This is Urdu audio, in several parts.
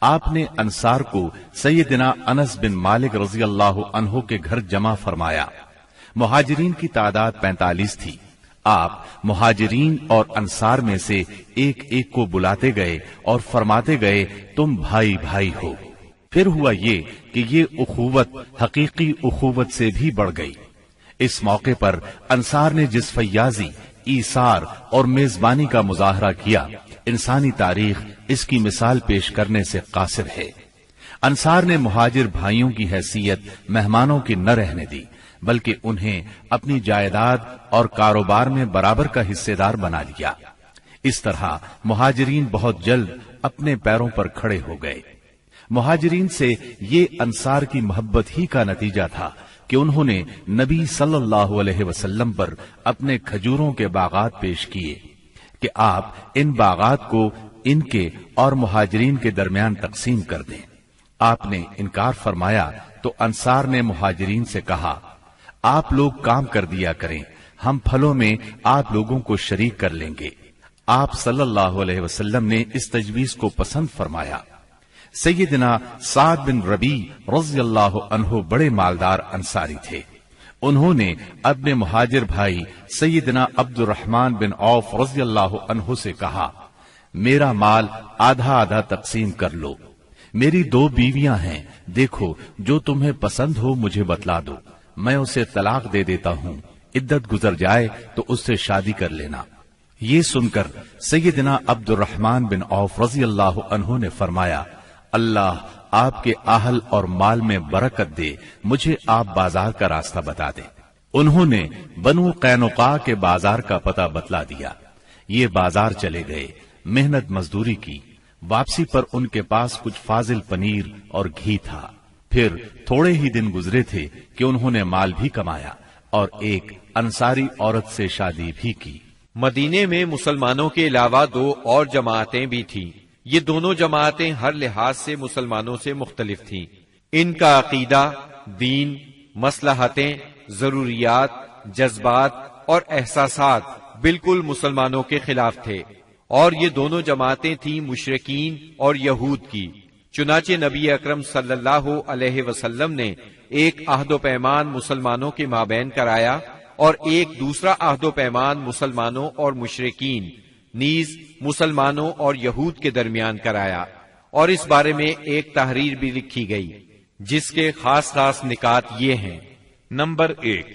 آپ نے انصار کو سیدنا انس بن مالک رضی اللہ عنہ کے گھر جمع فرمایا۔ مہاجرین کی تعداد 45 تھی۔ آپ مہاجرین اور انصار میں سے ایک ایک کو بلاتے گئے اور فرماتے گئے تم بھائی بھائی ہو۔ پھر ہوا یہ کہ یہ اخوت حقیقی اخوت سے بھی بڑھ گئی۔ اس موقع پر انصار نے جس فیاضی، ایثار اور میزبانی کا مظاہرہ کیا، انسانی تاریخ اس کی مثال پیش کرنے سے قاصر ہے۔ انصار نے مہاجر بھائیوں کی حیثیت مہمانوں کی نہ رہنے دی، بلکہ انہیں اپنی جائیداد اور کاروبار میں برابر کا حصے دار بنا لیا۔ اس طرح مہاجرین بہت جلد اپنے پیروں پر کھڑے ہو گئے۔ مہاجرین سے یہ انصار کی محبت ہی کا نتیجہ تھا کہ انہوں نے نبی صلی اللہ علیہ وسلم پر اپنے کھجوروں کے باغات پیش کیے کہ آپ ان باغات کو ان کے اور مہاجرین کے درمیان تقسیم کر دیں۔ آپ نے انکار فرمایا تو انصار نے مہاجرین سے کہا آپ لوگ کام کر دیا کریں، ہم پھلوں میں آپ لوگوں کو شریک کر لیں گے۔ آپ صلی اللہ علیہ وسلم نے اس تجویز کو پسند فرمایا۔ سیدنا سعد بن ربیع رضی اللہ عنہ بڑے مالدار انصاری تھے۔ انہوں نے اپنے مہاجر بھائی سیدنا عبد الرحمن بن عوف رضی اللہ عنہ سے کہا میرا مال آدھا آدھا تقسیم کر لو، میری 2 بیویاں ہیں، دیکھو جو تمہیں پسند ہو مجھے بتلا دو، میں اسے طلاق دے دیتا ہوں، عدت گزر جائے تو اس سے شادی کر لینا۔ یہ سن کر سیدنا عبد الرحمن بن عوف رضی اللہ عنہ نے فرمایا اللہ آپ کے اہل اور مال میں برکت دے، مجھے آپ بازار کا راستہ بتا دیں۔ انہوں نے بنو قینقاع کے بازار کا پتہ بتلا دیا۔ یہ بازار چلے گئے، محنت مزدوری کی، واپسی پر ان کے پاس کچھ فاضل پنیر اور گھی تھا۔ پھر تھوڑے ہی دن گزرے تھے کہ انہوں نے مال بھی کمایا اور ایک انصاری عورت سے شادی بھی کی۔ مدینے میں مسلمانوں کے علاوہ 2 اور جماعتیں بھی تھیں۔ یہ دونوں جماعتیں ہر لحاظ سے مسلمانوں سے مختلف تھیں۔ ان کا عقیدہ، دین، مصلحتیں، ضروریات، جذبات اور احساسات بالکل مسلمانوں کے خلاف تھے، اور یہ دونوں جماعتیں تھیں مشرکین اور یہود کی۔ چنانچہ نبی اکرم صلی اللہ علیہ وسلم نے ایک عہد و پیمان مسلمانوں کے مابین کرایا اور ایک دوسرا عہد و پیمان مسلمانوں اور مشرکین نیز مسلمانوں اور یہود کے درمیان کرایا، اور اس بارے میں ایک تحریر بھی لکھی گئی جس کے خاص خاص نکات یہ ہیں۔ نمبر 1،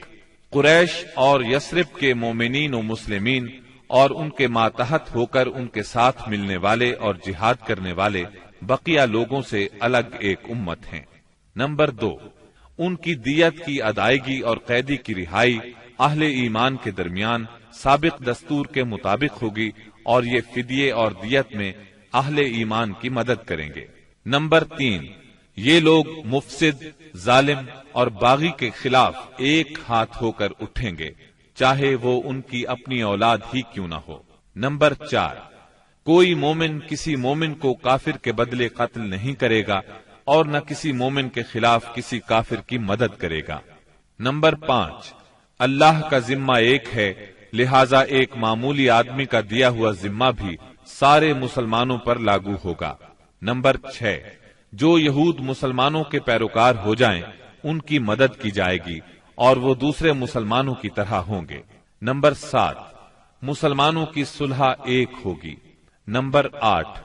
قریش اور یثرب کے مومنین و مسلمین اور ان کے ماتحت ہو کر ان کے ساتھ ملنے والے اور جہاد کرنے والے بقیہ لوگوں سے الگ ایک امت ہیں۔ نمبر 2، ان کی دیت کی ادائیگی اور قیدی کی رہائی اہل ایمان کے درمیان سابق دستور کے مطابق ہوگی، اور یہ فدیے اور دیت میں اہل ایمان کی مدد کریں گے۔ نمبر 3، یہ لوگ مفسد، ظالم اور باغی کے خلاف ایک ہاتھ ہو کر اٹھیں گے، چاہے وہ ان کی اپنی اولاد ہی کیوں نہ ہو۔ نمبر 4، کوئی مومن کسی مومن کو کافر کے بدلے قتل نہیں کرے گا اور نہ کسی مومن کے خلاف کسی کافر کی مدد کرے گا۔ نمبر 5، اللہ کا ذمہ ایک ہے، لہذا ایک معمولی آدمی کا دیا ہوا ذمہ بھی سارے مسلمانوں پر لاگو ہوگا۔ نمبر 6، جو یہود مسلمانوں کے پیروکار ہو جائیں ان کی مدد کی جائے گی اور وہ دوسرے مسلمانوں کی طرح ہوں گے۔ نمبر 7، مسلمانوں کی صلح ایک ہوگی۔ نمبر 8،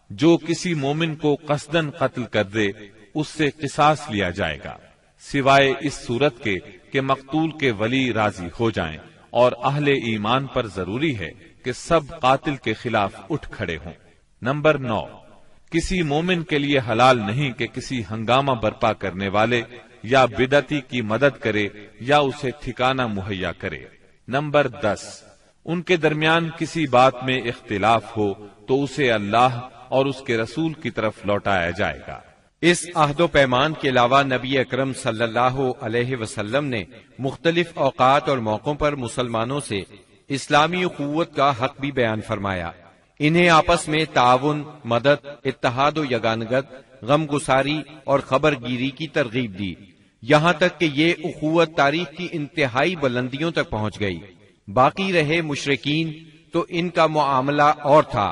جو کسی مومن کو قصدن قتل کر دے اس سے قصاص لیا جائے گا، سوائے اس صورت کے کہ مقتول کے ولی راضی ہو جائیں، اور اہل ایمان پر ضروری ہے کہ سب قاتل کے خلاف اٹھ کھڑے ہوں۔ نمبر 9، کسی مومن کے لیے حلال نہیں کہ کسی ہنگامہ برپا کرنے والے یا بدعتی کی مدد کرے یا اسے ٹھکانہ مہیا کرے۔ نمبر 10، ان کے درمیان کسی بات میں اختلاف ہو تو اسے اللہ اور اس کے رسول کی طرف لوٹایا جائے گا۔ اس عہد و پیمان کے علاوہ نبی اکرم صلی اللہ علیہ وسلم نے مختلف اوقات اور موقعوں پر مسلمانوں سے اسلامی اخوت کا حق بھی بیان فرمایا۔ انہیں آپس میں تعاون، مدد، اتحاد و یگانگت، غم گساری اور خبر گیری کی ترغیب دی، یہاں تک کہ یہ اخوت تاریخ کی انتہائی بلندیوں تک پہنچ گئی۔ باقی رہے مشرکین تو ان کا معاملہ اور تھا۔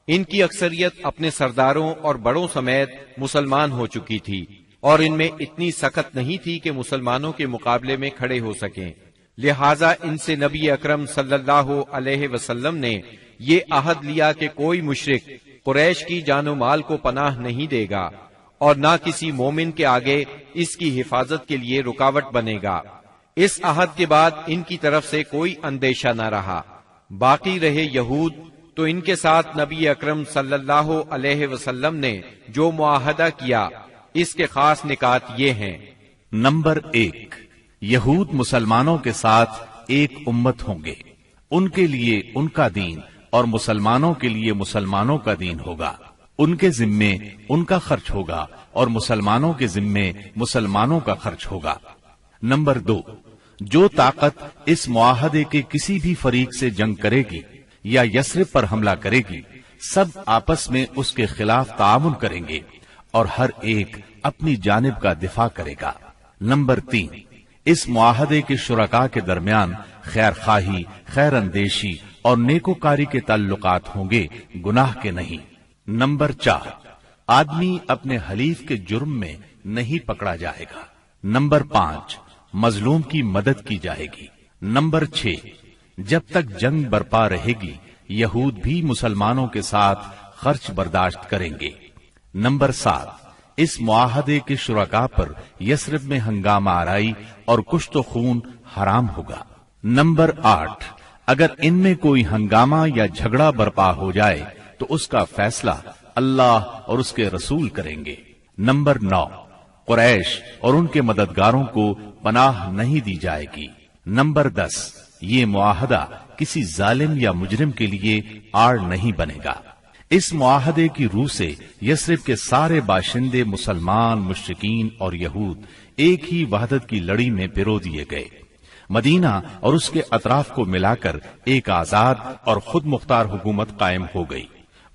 ان کی اکثریت اپنے سرداروں اور بڑوں سمیت مسلمان ہو چکی تھی اور ان میں اتنی سخت نہیں تھی کہ مسلمانوں کے مقابلے میں کھڑے ہو سکیں، لہٰذا ان سے نبی اکرم صلی اللہ علیہ وسلم نے یہ عہد لیا کہ کوئی مشرک قریش کی جان و مال کو پناہ نہیں دے گا اور نہ کسی مومن کے آگے اس کی حفاظت کے لیے رکاوٹ بنے گا۔ اس عہد کے بعد ان کی طرف سے کوئی اندیشہ نہ رہا۔ باقی رہے یہود، تو ان کے ساتھ نبی اکرم صلی اللہ علیہ وسلم نے جو معاہدہ کیا اس کے خاص نکات یہ ہیں۔ نمبر 1، یہود مسلمانوں کے ساتھ ایک امت ہوں گے، ان کے لیے ان کا دین اور مسلمانوں کے لیے مسلمانوں کا دین ہوگا، ان کے ذمے ان کا خرچ ہوگا اور مسلمانوں کے ذمے مسلمانوں کا خرچ ہوگا۔ نمبر 2، جو طاقت اس معاہدے کے کسی بھی فریق سے جنگ کرے گی یا یثرب پر حملہ کرے گی، سب آپس میں اس کے خلاف تعاون کریں گے اور ہر ایک اپنی جانب کا دفاع کرے گا۔ نمبر 3، اس معاہدے کے شرکاء کے درمیان خیر خواہی، خیر اندیشی اور نیکوکاری کے تعلقات ہوں گے، گناہ کے نہیں۔ نمبر 4، آدمی اپنے حلیف کے جرم میں نہیں پکڑا جائے گا۔ نمبر 5، مظلوم کی مدد کی جائے گی۔ نمبر 6، جب تک جنگ برپا رہے گی یہود بھی مسلمانوں کے ساتھ خرچ برداشت کریں گے۔ نمبر 7، اس معاہدے کے شرکاء پر یثرب میں ہنگامہ آرائی اور کشت و خون حرام ہوگا۔ نمبر 8، اگر ان میں کوئی ہنگامہ یا جھگڑا برپا ہو جائے تو اس کا فیصلہ اللہ اور اس کے رسول کریں گے۔ نمبر 9، قریش اور ان کے مددگاروں کو پناہ نہیں دی جائے گی۔ نمبر 10، یہ معاہدہ کسی ظالم یا مجرم کے لیے آڑ نہیں بنے گا۔ اس معاہدے کی روح سے یثرب کے سارے باشندے مسلمان، مشرکین اور یہود ایک ہی وحدت کی لڑی میں پرو دیے گئے۔ مدینہ اور اس کے اطراف کو ملا کر ایک آزاد اور خود مختار حکومت قائم ہو گئی۔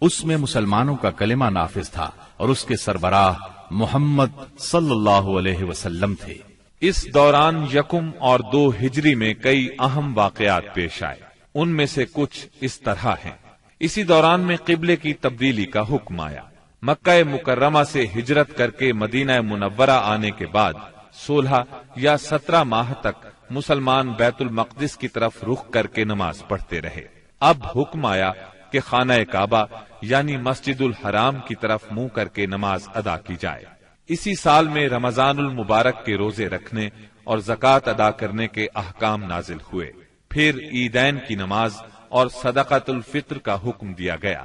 اس میں مسلمانوں کا کلمہ نافذ تھا اور اس کے سربراہ محمد صلی اللہ علیہ وسلم تھے۔ اس دوران 1 اور 2 ہجری میں کئی اہم واقعات پیش آئے، ان میں سے کچھ اس طرح ہیں۔ اسی دوران میں قبلے کی تبدیلی کا حکم آیا۔ مکہ مکرمہ سے ہجرت کر کے مدینہ منورہ آنے کے بعد 16 یا 17 ماہ تک مسلمان بیت المقدس کی طرف رخ کر کے نماز پڑھتے رہے۔ اب حکم آیا کہ خانہ کعبہ یعنی مسجد الحرام کی طرف منہ کر کے نماز ادا کی جائے۔ اسی سال میں رمضان المبارک کے روزے رکھنے اور زکوٰۃ ادا کرنے کے احکام نازل ہوئے۔ پھر عیدین کی نماز اور صدقۃ الفطر کا حکم دیا گیا۔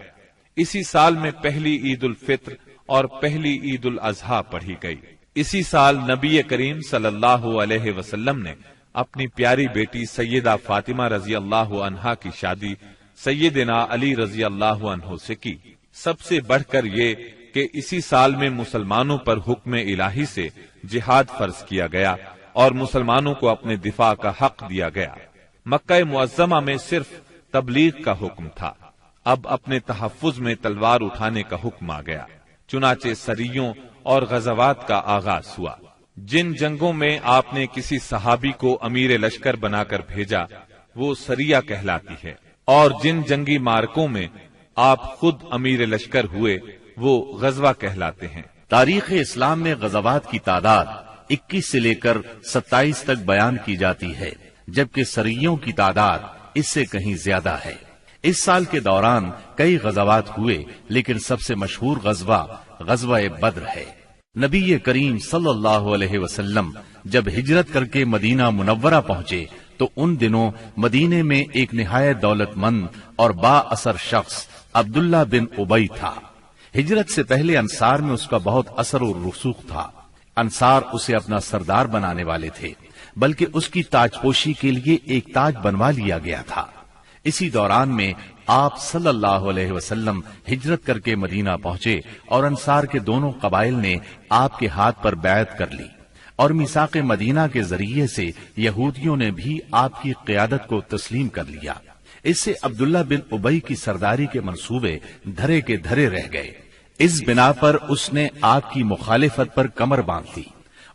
اسی سال میں پہلی عید الفطر اور پہلی عید الاضحیٰ پڑھی گئی۔ اسی سال نبی کریم صلی اللہ علیہ وسلم نے اپنی پیاری بیٹی سیدہ فاطمہ رضی اللہ عنہا کی شادی سیدنا علی رضی اللہ عنہ سے کی۔ سب سے بڑھ کر یہ کہ اسی سال میں مسلمانوں پر حکم الہی سے جہاد فرض کیا گیا اور مسلمانوں کو اپنے دفاع کا حق دیا گیا۔ مکہ معظمہ میں صرف تبلیغ کا حکم تھا، اب اپنے تحفظ میں تلوار اٹھانے کا حکم آ گیا۔ چنانچہ سریوں اور غزوات کا آغاز ہوا۔ جن جنگوں میں آپ نے کسی صحابی کو امیر لشکر بنا کر بھیجا وہ سریہ کہلاتی ہے، اور جن جنگی مارکوں میں آپ خود امیر لشکر ہوئے وہ غزوہ کہلاتے ہیں۔ تاریخ اسلام میں غزوات کی تعداد 21 سے لے کر 27 تک بیان کی جاتی ہے، جبکہ سریوں کی تعداد اس سے کہیں زیادہ ہے۔ اس سال کے دوران کئی غزوات ہوئے، لیکن سب سے مشہور غزوہ بدر ہے۔ نبی کریم صلی اللہ علیہ وسلم جب ہجرت کر کے مدینہ منورہ پہنچے تو ان دنوں مدینے میں ایک نہایت دولت مند اور با اثر شخص عبداللہ بن ابی تھا۔ ہجرت سے پہلے انصار میں اس کا بہت اثر و رسوخ تھا۔ انصار اسے اپنا سردار بنانے والے تھے، بلکہ اس کی تاج پوشی کے لیے ایک تاج بنوا لیا گیا تھا۔ اسی دوران میں آپ صلی اللہ علیہ وسلم ہجرت کر کے مدینہ پہنچے اور انصار کے دونوں قبائل نے آپ کے ہاتھ پر بیعت کر لی، اور میثاق مدینہ کے ذریعے سے یہودیوں نے بھی آپ کی قیادت کو تسلیم کر لیا۔ اس سے عبداللہ بن ابی کی سرداری کے منصوبے دھرے کے دھرے رہ گئے۔ اس بنا پر اس نے آپ کی مخالفت پر کمر باندھ دی۔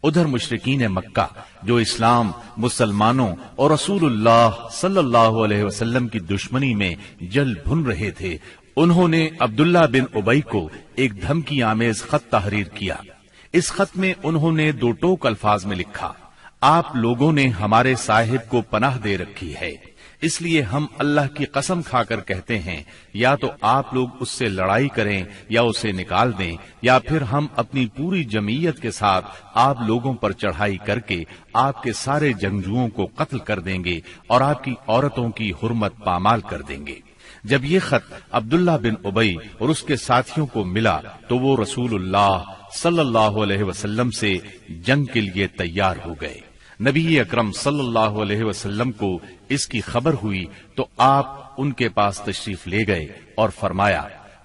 ادھر مشرکین مکہ جو اسلام، مسلمانوں اور رسول اللہ صلی اللہ علیہ وسلم کی دشمنی میں جل بھن رہے تھے، انہوں نے عبداللہ بن ابی کو ایک دھمکی آمیز خط تحریر کیا۔ اس خط میں انہوں نے 2 ٹوک الفاظ میں لکھا، آپ لوگوں نے ہمارے صاحب کو پناہ دے رکھی ہے، اس لیے ہم اللہ کی قسم کھا کر کہتے ہیں یا تو آپ لوگ اس سے لڑائی کریں یا اسے نکال دیں، یا پھر ہم اپنی پوری جمعیت کے ساتھ آپ لوگوں پر چڑھائی کر کے آپ کے سارے جنگجوؤں کو قتل کر دیں گے اور آپ کی عورتوں کی حرمت پامال کر دیں گے۔ جب یہ خط عبداللہ بن ابی اور اس کے ساتھیوں کو ملا تو وہ رسول اللہ صلی اللہ علیہ وسلم سے جنگ کے لیے تیار ہو گئے۔ نبی اکرم صلی اللہ علیہ وسلم کو اس کی خبر ہوئی تو آپ ان کے پاس تشریف لے گئے اور فرمایا،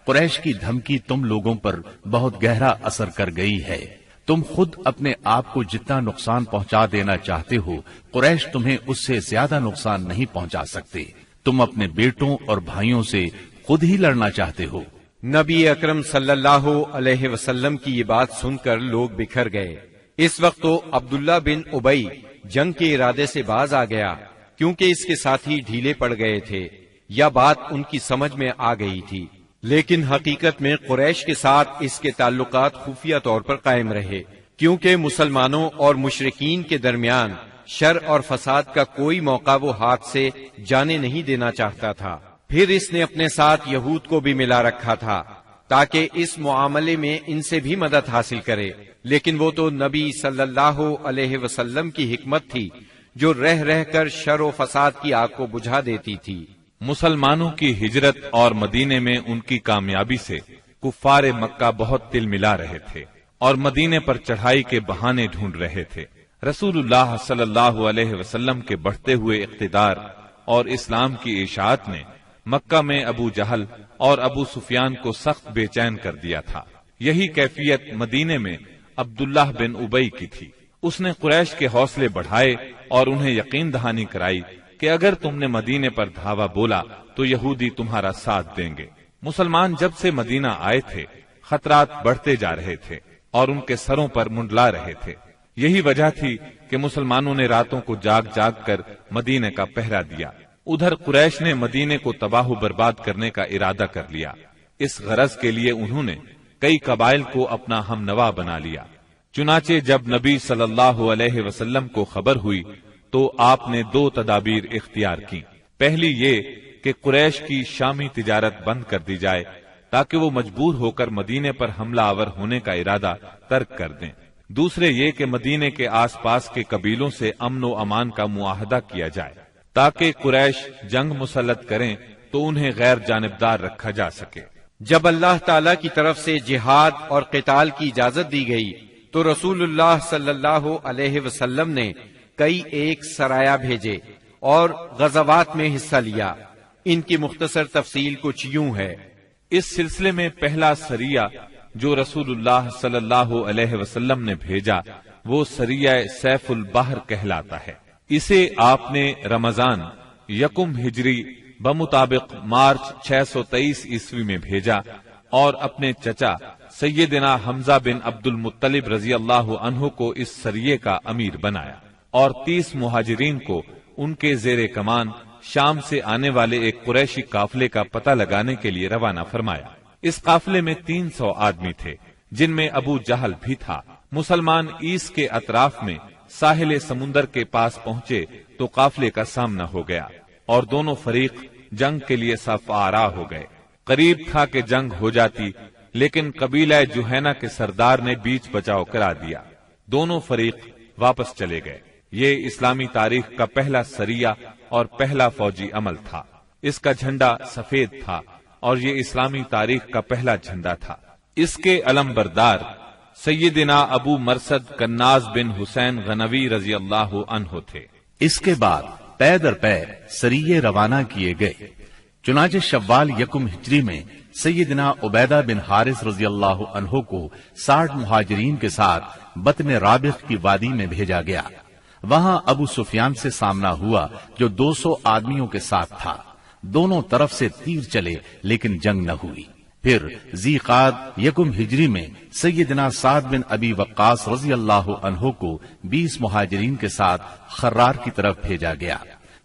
قریش کی دھمکی تم لوگوں پر بہت گہرا اثر کر گئی ہے، تم خود اپنے آپ کو جتنا نقصان پہنچا دینا چاہتے ہو قریش تمہیں اس سے زیادہ نقصان نہیں پہنچا سکتے، تم اپنے بیٹوں اور بھائیوں سے خود ہی لڑنا چاہتے ہو۔ نبی اکرم صلی اللہ علیہ وسلم کی یہ بات سن کر لوگ بکھر گئے۔ اس وقت تو عبداللہ بن ابی جنگ کے ارادے سے باز آ گیا، کیونکہ اس کے ساتھی ڈھیلے پڑ گئے تھے یا بات ان کی سمجھ میں آ گئی تھی، لیکن حقیقت میں قریش کے ساتھ اس کے تعلقات خفیہ طور پر قائم رہے، کیونکہ مسلمانوں اور مشرکین کے درمیان شر اور فساد کا کوئی موقع وہ ہاتھ سے جانے نہیں دینا چاہتا تھا۔ پھر اس نے اپنے ساتھ یہود کو بھی ملا رکھا تھا تاکہ اس معاملے میں ان سے بھی مدد حاصل کرے، لیکن وہ تو نبی صلی اللہ علیہ وسلم کی حکمت تھی جو رہ رہ کر شر و فساد کی آگ کو بجھا دیتی تھی۔ مسلمانوں کی ہجرت اور مدینے میں ان کی کامیابی سے کفار مکہ بہت تل ملا رہے تھے اور مدینے پر چڑھائی کے بہانے ڈھونڈ رہے تھے۔ رسول اللہ صلی اللہ علیہ وسلم کے بڑھتے ہوئے اقتدار اور اسلام کی اشاعت نے مکہ میں ابو جہل اور ابو سفیان کو سخت بے چین کر دیا تھا۔ یہی کیفیت مدینے میں عبداللہ بن ابی کی تھی۔ اس نے قریش کے حوصلے بڑھائے اور انہیں یقین دہانی کرائی کہ اگر تم نے مدینے پر دھاوا بولا تو یہودی تمہارا ساتھ دیں گے۔ مسلمان جب سے مدینہ آئے تھے خطرات بڑھتے جا رہے تھے اور ان کے سروں پر منڈلا رہے تھے۔ یہی وجہ تھی کہ مسلمانوں نے راتوں کو جاگ جاگ کر مدینے کا پہرا دیا۔ ادھر قریش نے مدینے کو تباہ و برباد کرنے کا ارادہ کر لیا۔ اس غرض کے لیے انہوں نے کئی قبائل کو اپنا ہم نوا بنا لیا۔ چنانچہ جب نبی صلی اللہ علیہ وسلم کو خبر ہوئی تو آپ نے 2 تدابیر اختیار کی۔ پہلی یہ کہ قریش کی شامی تجارت بند کر دی جائے تاکہ وہ مجبور ہو کر مدینے پر حملہ آور ہونے کا ارادہ ترک کر دیں۔ دوسرے یہ کہ مدینے کے آس پاس کے قبیلوں سے امن و امان کا معاہدہ کیا جائے تاکہ قریش جنگ مسلط کریں تو انہیں غیر جانبدار رکھا جا سکے۔ جب اللہ تعالی کی طرف سے جہاد اور قتال کی اجازت دی گئی تو رسول اللہ صلی اللہ علیہ وسلم نے کئی ایک سرایہ بھیجے اور غزوات میں حصہ لیا۔ ان کی مختصر تفصیل کچھ یوں ہے۔ اس سلسلے میں پہلا سریہ جو رسول اللہ صلی اللہ علیہ وسلم نے بھیجا وہ سریہ سیف البحر کہلاتا ہے۔ اسے آپ نے رمضان 1 ہجری بمطابق مارچ 623 عیسوی میں بھیجا اور اپنے چچا سیدنا حمزہ بن عبد المطلب رضی اللہ عنہ کو اس سریے کا امیر بنایا اور 30 مہاجرین کو ان کے زیر کمان شام سے آنے والے ایک قریشی قافلے کا پتہ لگانے کے لیے روانہ فرمایا۔ اس قافلے میں 300 آدمی تھے جن میں ابو جہل بھی تھا۔ مسلمان ایس کے اطراف میں ساحل سمندر کے پاس پہنچے تو قافلے کا سامنا ہو گیا اور دونوں فریق جنگ کے لیے صف آرا ہو گئے۔ قریب تھا کہ جنگ ہو جاتی لیکن قبیلہ جوہینا کے سردار نے بیچ بچاؤ کرا دیا۔ دونوں فریق واپس چلے گئے۔ یہ اسلامی تاریخ کا پہلا سریہ اور پہلا فوجی عمل تھا۔ اس کا جھنڈا سفید تھا اور یہ اسلامی تاریخ کا پہلا جھنڈا تھا۔ اس کے علم بردار سیدنا ابو مرصد کناز بن حسین غنوی رضی اللہ عنہ تھے۔ اس کے بعد پے در پے سریے روانہ کیے گئے۔ چنانچہ شوال 1 ہجری میں سیدنا عبیدہ بن حارث رضی اللہ عنہ کو 60 مہاجرین کے ساتھ بطن رابغ کی وادی میں بھیجا گیا۔ وہاں ابو سفیان سے سامنا ہوا جو 200 آدمیوں کے ساتھ تھا۔ دونوں طرف سے تیر چلے لیکن جنگ نہ ہوئی۔ پھر ذی قعد 1 ہجری میں سیدنا سعد بن ابی وقاص رضی اللہ عنہ کو 20 مہاجرین کے ساتھ خرار کی طرف بھیجا گیا۔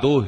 2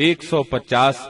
150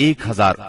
1000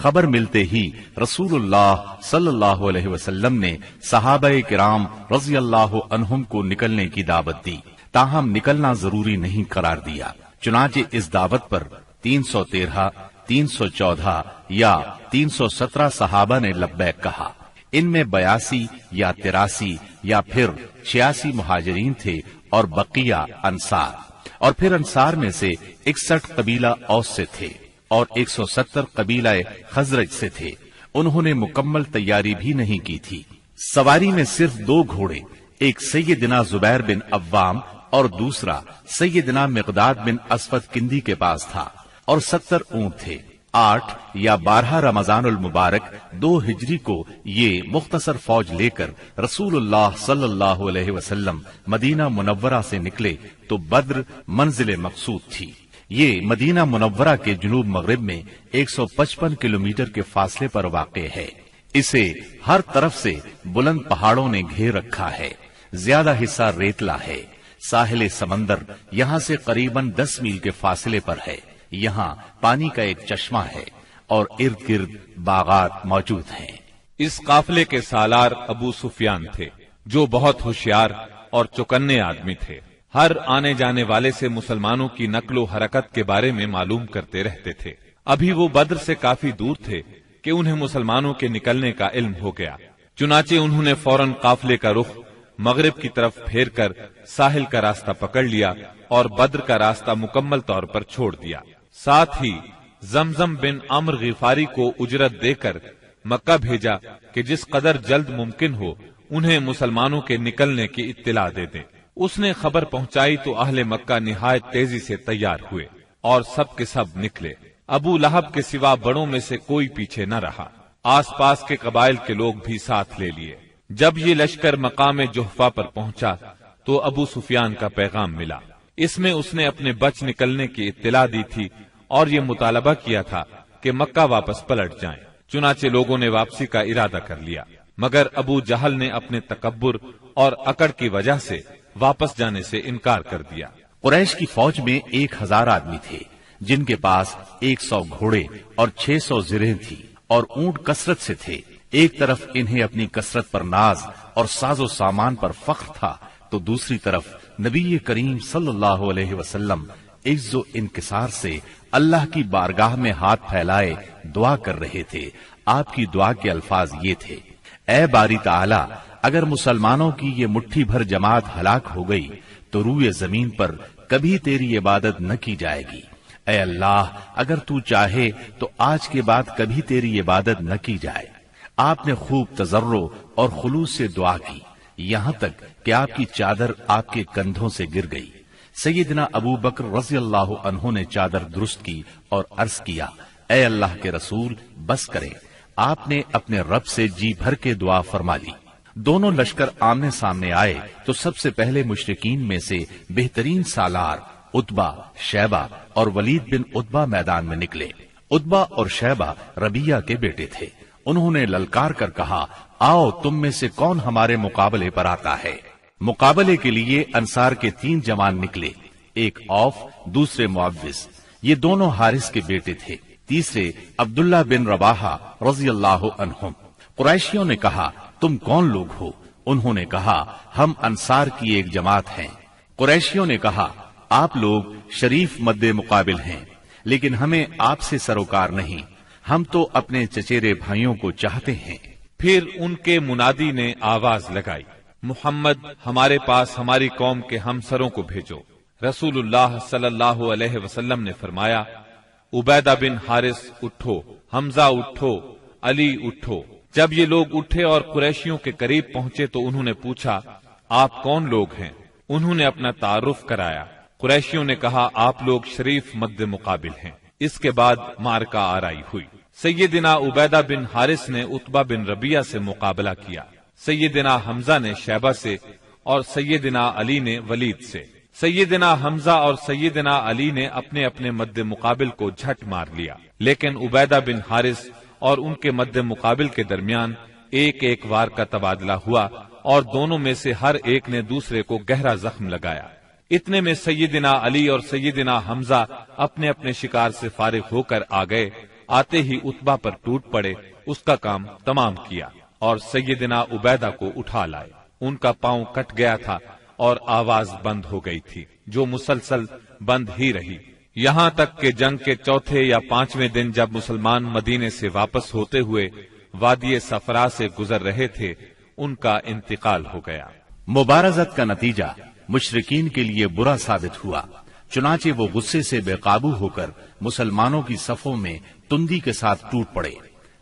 خبر ملتے ہی رسول اللہ صلی اللہ علیہ وسلم نے صحابہ کرام رضی اللہ عنہم کو نکلنے کی دعوت دی، تاہم نکلنا ضروری نہیں قرار دیا۔ چنانچہ اس دعوت پر 313، 314 یا 317 صحابہ نے لبیک کہا۔ ان میں 82 یا 83 یا پھر 86 مہاجرین تھے اور بقیہ انصار، اور پھر انصار میں سے 61 قبیلہ اوس سے تھے اور 170 قبیلہ خزرج سے تھے۔ انہوں نے مکمل تیاری بھی نہیں کی تھی۔ سواری میں صرف 2 گھوڑے، ایک سیدنا زبیر بن عوام اور دوسرا سیدنا مقداد بن اسود کندی کے پاس تھا، اور 70 اونٹ تھے۔ 8 یا 12 رمضان المبارک 2 ہجری کو یہ مختصر فوج لے کر رسول اللہ صلی اللہ علیہ وسلم مدینہ منورہ سے نکلے تو بدر منزل مقصود تھی۔ یہ مدینہ منورہ کے جنوب مغرب میں 155 کلومیٹر کے فاصلے پر واقع ہے۔ اسے ہر طرف سے بلند پہاڑوں نے گھیر رکھا ہے، زیادہ حصہ ریتلا ہے۔ ساحل سمندر یہاں سے قریباً 10 میل کے فاصلے پر ہے۔ یہاں پانی کا ایک چشمہ ہے اور ارد گرد باغات موجود ہیں۔ اس قافلے کے سالار ابو سفیان تھے، جو بہت ہوشیار اور چوکنے آدمی تھے۔ ہر آنے جانے والے سے مسلمانوں کی نقل و حرکت کے بارے میں معلوم کرتے رہتے تھے۔ ابھی وہ بدر سے کافی دور تھے کہ انہیں مسلمانوں کے نکلنے کا علم ہو گیا، چنانچہ انہوں نے فوراً قافلے کا رخ مغرب کی طرف پھیر کر ساحل کا راستہ پکڑ لیا اور بدر کا راستہ مکمل طور پر چھوڑ دیا۔ ساتھ ہی زمزم بن عمرو غفاری کو اجرت دے کر مکہ بھیجا کہ جس قدر جلد ممکن ہو انہیں مسلمانوں کے نکلنے کی اطلاع دے دیں۔ اس نے خبر پہنچائی تو اہل مکہ نہایت تیزی سے تیار ہوئے اور سب کے سب نکلے۔ ابو لہب کے سوا بڑوں میں سے کوئی پیچھے نہ رہا۔ آس پاس کے قبائل کے لوگ بھی ساتھ لے لیے۔ جب یہ لشکر مقام جحفہ پر پہنچا تو ابو سفیان کا پیغام ملا۔ اس میں اس نے اپنے بچ نکلنے کی اطلاع دی تھی اور یہ مطالبہ کیا تھا کہ مکہ واپس پلٹ جائیں۔ چنانچہ لوگوں نے واپسی کا ارادہ کر لیا، مگر ابو جہل نے اپنے تکبر اور اکڑ کی وجہ سے واپس جانے سے انکار کر دیا۔ قریش کی فوج میں 1000 آدمی تھے، جن کے پاس 100 گھوڑے اور 600 زرہیں تھی اور اونٹ کثرت سے تھے۔ ایک طرف انہیں اپنی کثرت پر ناز اور ساز و سامان پر فخر تھا، تو دوسری طرف نبی کریم صلی اللہ علیہ وسلم عز و انکسار سے اللہ کی بارگاہ میں ہاتھ پھیلائے دعا کر رہے تھے۔ آپ کی دعا کے الفاظ یہ تھے: اے باری تعالی، اگر مسلمانوں کی یہ مٹھی بھر جماعت ہلاک ہو گئی تو روئے زمین پر کبھی تیری عبادت نہ کی جائے گی۔ اے اللہ، اگر تو چاہے تو آج کے بعد کبھی تیری عبادت نہ کی جائے۔ آپ نے خوب تضرع اور خلوص سے دعا کی، یہاں تک کہ آپ کی چادر آپ کے کندھوں سے گر گئی۔ سیدنا ابو بکر رضی اللہ عنہ نے چادر درست کی اور عرض کیا: اے اللہ کے رسول، بس کریں۔ آپ نے اپنے رب سے جی بھر کے دعا فرما لی۔ دونوں لشکر آمنے سامنے آئے تو سب سے پہلے مشرکین میں سے بہترین سالار عتبہ، شیبہ اور ولید بن عتبہ میدان میں نکلے۔ عتبہ اور شیبہ ربیہ کے بیٹے تھے۔ انہوں نے للکار کر کہا: آؤ، تم میں سے کون ہمارے مقابلے پر آتا ہے؟ مقابلے کے لیے انصار کے 3 جوان نکلے، ایک اوف، دوسرے معوذ، یہ دونوں حارث کے بیٹے تھے، تیسرے عبداللہ بن رواحہ رضی اللہ عنہم۔ قریشیوں نے کہا: تم کون لوگ ہو؟ انہوں نے کہا: ہم انصار کی ایک جماعت ہیں۔ قریشیوں نے کہا: آپ لوگ شریف مد مقابل ہیں، لیکن ہمیں آپ سے سروکار نہیں، ہم تو اپنے چچیرے بھائیوں کو چاہتے ہیں۔ پھر ان کے منادی نے آواز لگائی: محمد، ہمارے پاس ہماری قوم کے ہمسروں کو بھیجو۔ رسول اللہ صلی اللہ علیہ وسلم نے فرمایا: عبیدہ بن حارث اٹھو، حمزہ اٹھو، علی اٹھو۔ جب یہ لوگ اٹھے اور قریشیوں کے قریب پہنچے تو انہوں نے پوچھا: آپ کون لوگ ہیں؟ انہوں نے اپنا تعارف کرایا۔ قریشیوں نے کہا: آپ لوگ شریف مد مقابل ہیں۔ اس کے بعد معرکہ آرائی ہوئی۔ سیدنا عبیدہ بن حارث نے عتبہ بن ربیہ سے مقابلہ کیا، سیدنا حمزہ نے شیبہ سے اور سیدنا علی نے ولید سے۔ سیدنا حمزہ اور سیدنا علی نے اپنے اپنے مد مقابل کو جھٹ مار لیا، لیکن عبیدہ بن حارث اور ان کے مد مقابل کے درمیان ایک ایک وار کا تبادلہ ہوا اور دونوں میں سے ہر ایک نے دوسرے کو گہرا زخم لگایا۔ اتنے میں سیدنا علی اور سیدنا حمزہ اپنے اپنے شکار سے فارغ ہو کر آ گئے آتے ہی عتبہ پر ٹوٹ پڑے، اس کا کام تمام کیا اور سیدنا عبیدہ کو اٹھا لائے۔ ان کا پاؤں کٹ گیا تھا اور آواز بند ہو گئی تھی، جو مسلسل بند ہی رہی، یہاں تک کہ جنگ کے چوتھے یا پانچویں دن جب مسلمان مدینے سے واپس ہوتے ہوئے وادی صفرا سے گزر رہے تھے، ان کا انتقال ہو گیا۔ مبارزت کا نتیجہ مشرکین کے لیے برا ثابت ہوا، چنانچہ وہ غصے سے بے قابو ہو کر مسلمانوں کی صفوں میں تندی کے ساتھ ٹوٹ پڑے،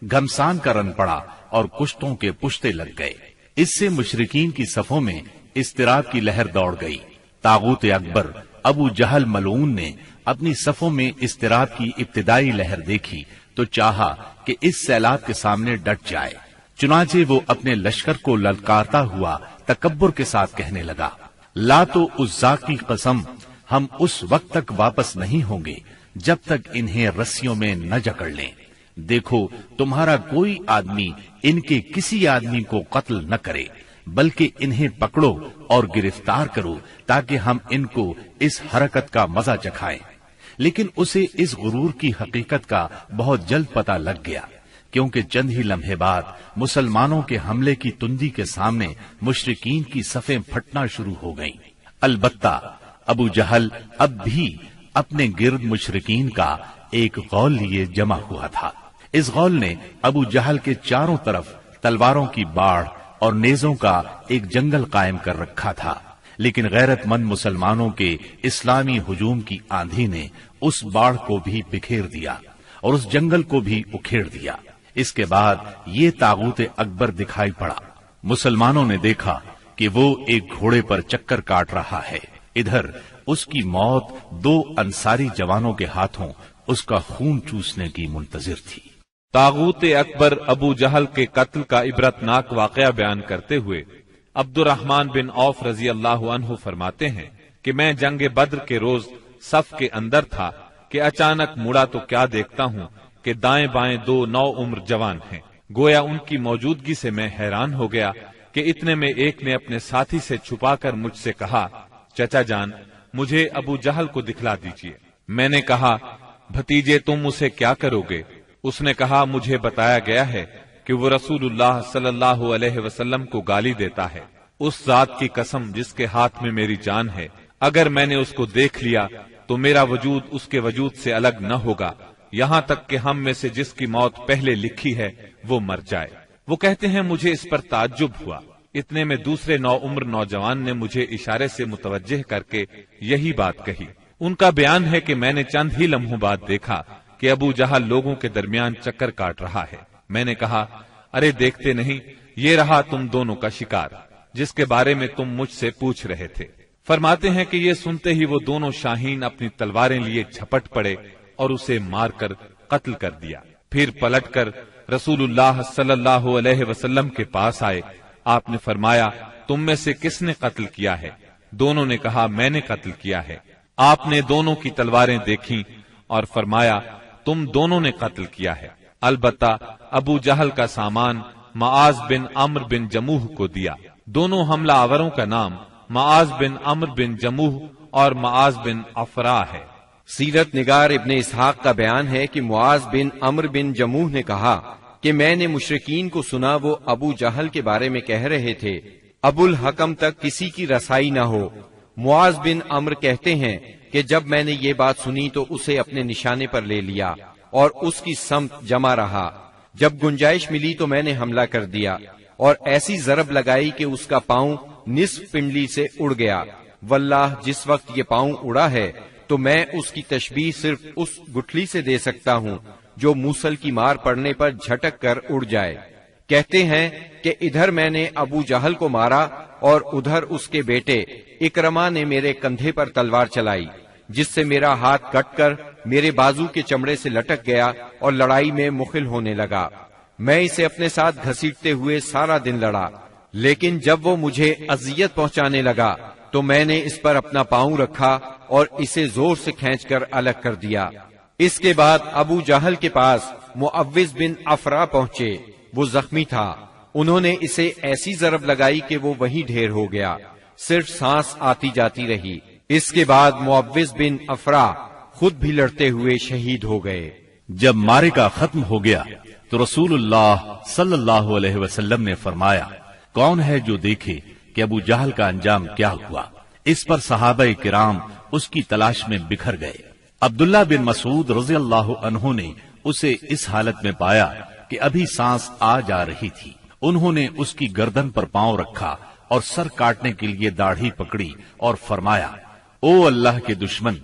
گھمسان کا رن پڑا اور کشتوں کے پشتے لگ گئے۔ اس سے مشرکین کی صفوں میں اضطراب کی لہر دوڑ گئی۔ طاغوت اکبر ابو جہل ملعون نے اپنی صفوں میں اضطراب کی ابتدائی لہر دیکھی تو چاہا کہ اس سیلاب کے سامنے ڈٹ جائے، چنانچہ وہ اپنے لشکر کو للکارتا ہوا تکبر کے ساتھ کہنے لگا، لات و عزا کی قسم، ہم اس وقت تک واپس نہیں ہوں گے جب تک انہیں رسیوں میں نہ جکڑ لیں۔ دیکھو تمہارا کوئی آدمی ان کے کسی آدمی کو قتل نہ کرے، بلکہ انہیں پکڑو اور گرفتار کرو تاکہ ہم ان کو اس حرکت کا مزہ چکھائیں۔ لیکن اسے اس غرور کی حقیقت کا بہت جلد پتہ لگ گیا، کیونکہ چند ہی لمحے بعد مسلمانوں کے حملے کی تندی کے سامنے مشرکین کی صفیں پھٹنا شروع ہو گئیں۔ البتہ ابو جہل اب بھی اپنے گرد مشرکین کا ایک غول لیے جمع ہوا تھا۔ اس غول نے ابو جہل کے چاروں طرف تلواروں کی باڑھ اور نیزوں کا ایک جنگل قائم کر رکھا تھا، لیکن غیرت مند مسلمانوں کے اسلامی ہجوم کی آندھی نے اس باڑھ کو بھی بکھیر دیا اور اس جنگل کو بھی اکھیڑ دیا۔ اس کے بعد یہ طاغوت اکبر دکھائی پڑا۔ مسلمانوں نے دیکھا کہ وہ ایک گھوڑے پر چکر کاٹ رہا ہے، ادھر اس کی موت دو انصاری جوانوں کے ہاتھوں اس کا خون چوسنے کی منتظر تھی۔ طاغوت اکبر ابو جہل کے قتل کا عبرتناک واقعہ بیان کرتے ہوئے عبد الرحمن بن عوف رضی اللہ عنہ فرماتے ہیں کہ میں جنگ بدر کے روز صف کے اندر تھا کہ اچانک مڑا تو کیا دیکھتا ہوں کہ دائیں بائیں دو نو عمر جوان ہیں۔ گویا ان کی موجودگی سے میں حیران ہو گیا کہ اتنے میں ایک نے اپنے ساتھی سے چھپا کر مجھ سے کہا، چچا جان مجھے ابو جہل کو دکھلا دیجیے۔ میں نے کہا، بھتیجے تم اسے کیا کرو گے؟ اس نے کہا، مجھے بتایا گیا ہے کہ وہ رسول اللہ صلی اللہ علیہ وسلم کو گالی دیتا ہے۔ اس ذات کی قسم جس کے ہاتھ میں میری جان ہے، اگر میں نے اس کو دیکھ لیا تو میرا وجود اس کے وجود سے الگ نہ ہوگا، یہاں تک کہ ہم میں سے جس کی موت پہلے لکھی ہے وہ مر جائے۔ وہ کہتے ہیں مجھے اس پر تعجب ہوا۔ اتنے میں دوسرے نو عمر نوجوان نے مجھے اشارے سے متوجہ کر کے یہی بات کہی۔ ان کا بیان ہے کہ میں نے چند ہی لمحوں بعد دیکھا کہ ابو جہل لوگوں کے درمیان چکر کاٹ رہا ہے۔ میں نے کہا، ارے دیکھتے نہیں، یہ رہا تم دونوں کا شکار جس کے بارے میں تم مجھ سے پوچھ رہے تھے۔ فرماتے ہیں کہ یہ سنتے ہی وہ دونوں شاہین اپنی تلواریں لیے جھپٹ پڑے اور اسے مار کر قتل کر دیا۔ پھر پلٹ کر رسول اللہ صلی اللہ علیہ وسلم کے پاس آئے۔ آپ نے فرمایا، تم میں سے کس نے قتل کیا ہے؟ دونوں نے کہا، میں نے قتل کیا ہے۔ آپ نے دونوں کی تلواریں دیکھیں اور فرمایا، تم دونوں نے قتل کیا ہے، البتہ ابو جہل کا سامان معاذ بن عمرو بن جموح کو دیا۔ دونوں حملہ آوروں کا نام معاذ بن عمرو بن جموح اور معاذ بن افرا ہے۔ سیرت نگار ابن اسحاق کا بیان ہے کہ معاذ بن عمرو بن جموح نے کہا کہ میں نے مشرکین کو سنا وہ ابو جہل کے بارے میں کہہ رہے تھے، ابو الحکم تک کسی کی رسائی نہ ہو۔ معاذ بن عمرو کہتے ہیں کہ جب میں نے یہ بات سنی تو اسے اپنے نشانے پر لے لیا اور اس کی سمت جمع رہا۔ جب گنجائش ملی تو میں نے حملہ کر دیا اور ایسی ضرب لگائی کہ اس کا پاؤں نصف پنڈلی سے اڑ گیا۔ واللہ جس وقت یہ پاؤں اڑا ہے تو میں اس کی تشبیہ صرف اس گٹھلی سے دے سکتا ہوں جو موصل کی مار پڑنے پر جھٹک کر اڑ جائے۔ کہتے ہیں کہ ادھر میں نے ابو جہل کو مارا اور ادھر اس کے بیٹے اکرما نے میرے کندھے پر تلوار چلائی، جس سے میرا ہاتھ کٹ کر میرے بازو کے چمڑے سے لٹک گیا اور لڑائی میں مخل ہونے لگا۔ میں اسے اپنے ساتھ گھسیٹتے ہوئے سارا دن لڑا، لیکن جب وہ مجھے اذیت پہنچانے لگا تو میں نے اس پر اپنا پاؤں رکھا اور اسے زور سے کھینچ کر الگ کر دیا۔ اس کے بعد ابو جہل کے پاس معوذ بن افرا پہنچے، وہ زخمی تھا۔ انہوں نے اسے ایسی ضرب لگائی کہ وہ وہیں ڈھیر ہو گیا، صرف سانس آتی جاتی رہی۔ اس کے بعد معوذ بن افرا خود بھی لڑتے ہوئے شہید ہو گئے۔ جب معرکہ ختم ہو گیا تو رسول اللہ صلی اللہ علیہ وسلم نے فرمایا، کون ہے جو دیکھے کہ ابو جہل کا انجام کیا ہوا؟ اس پر صحابہ کرام اس کی تلاش میں بکھر گئے۔ عبداللہ بن مسعود رضی اللہ عنہ نے اسے اس حالت میں پایا کہ ابھی سانس آ جا رہی تھی۔ انہوں نے اس کی گردن پر پاؤں رکھا اور سر کاٹنے کے لیے داڑھی پکڑی اور فرمایا، او اللہ کے دشمن،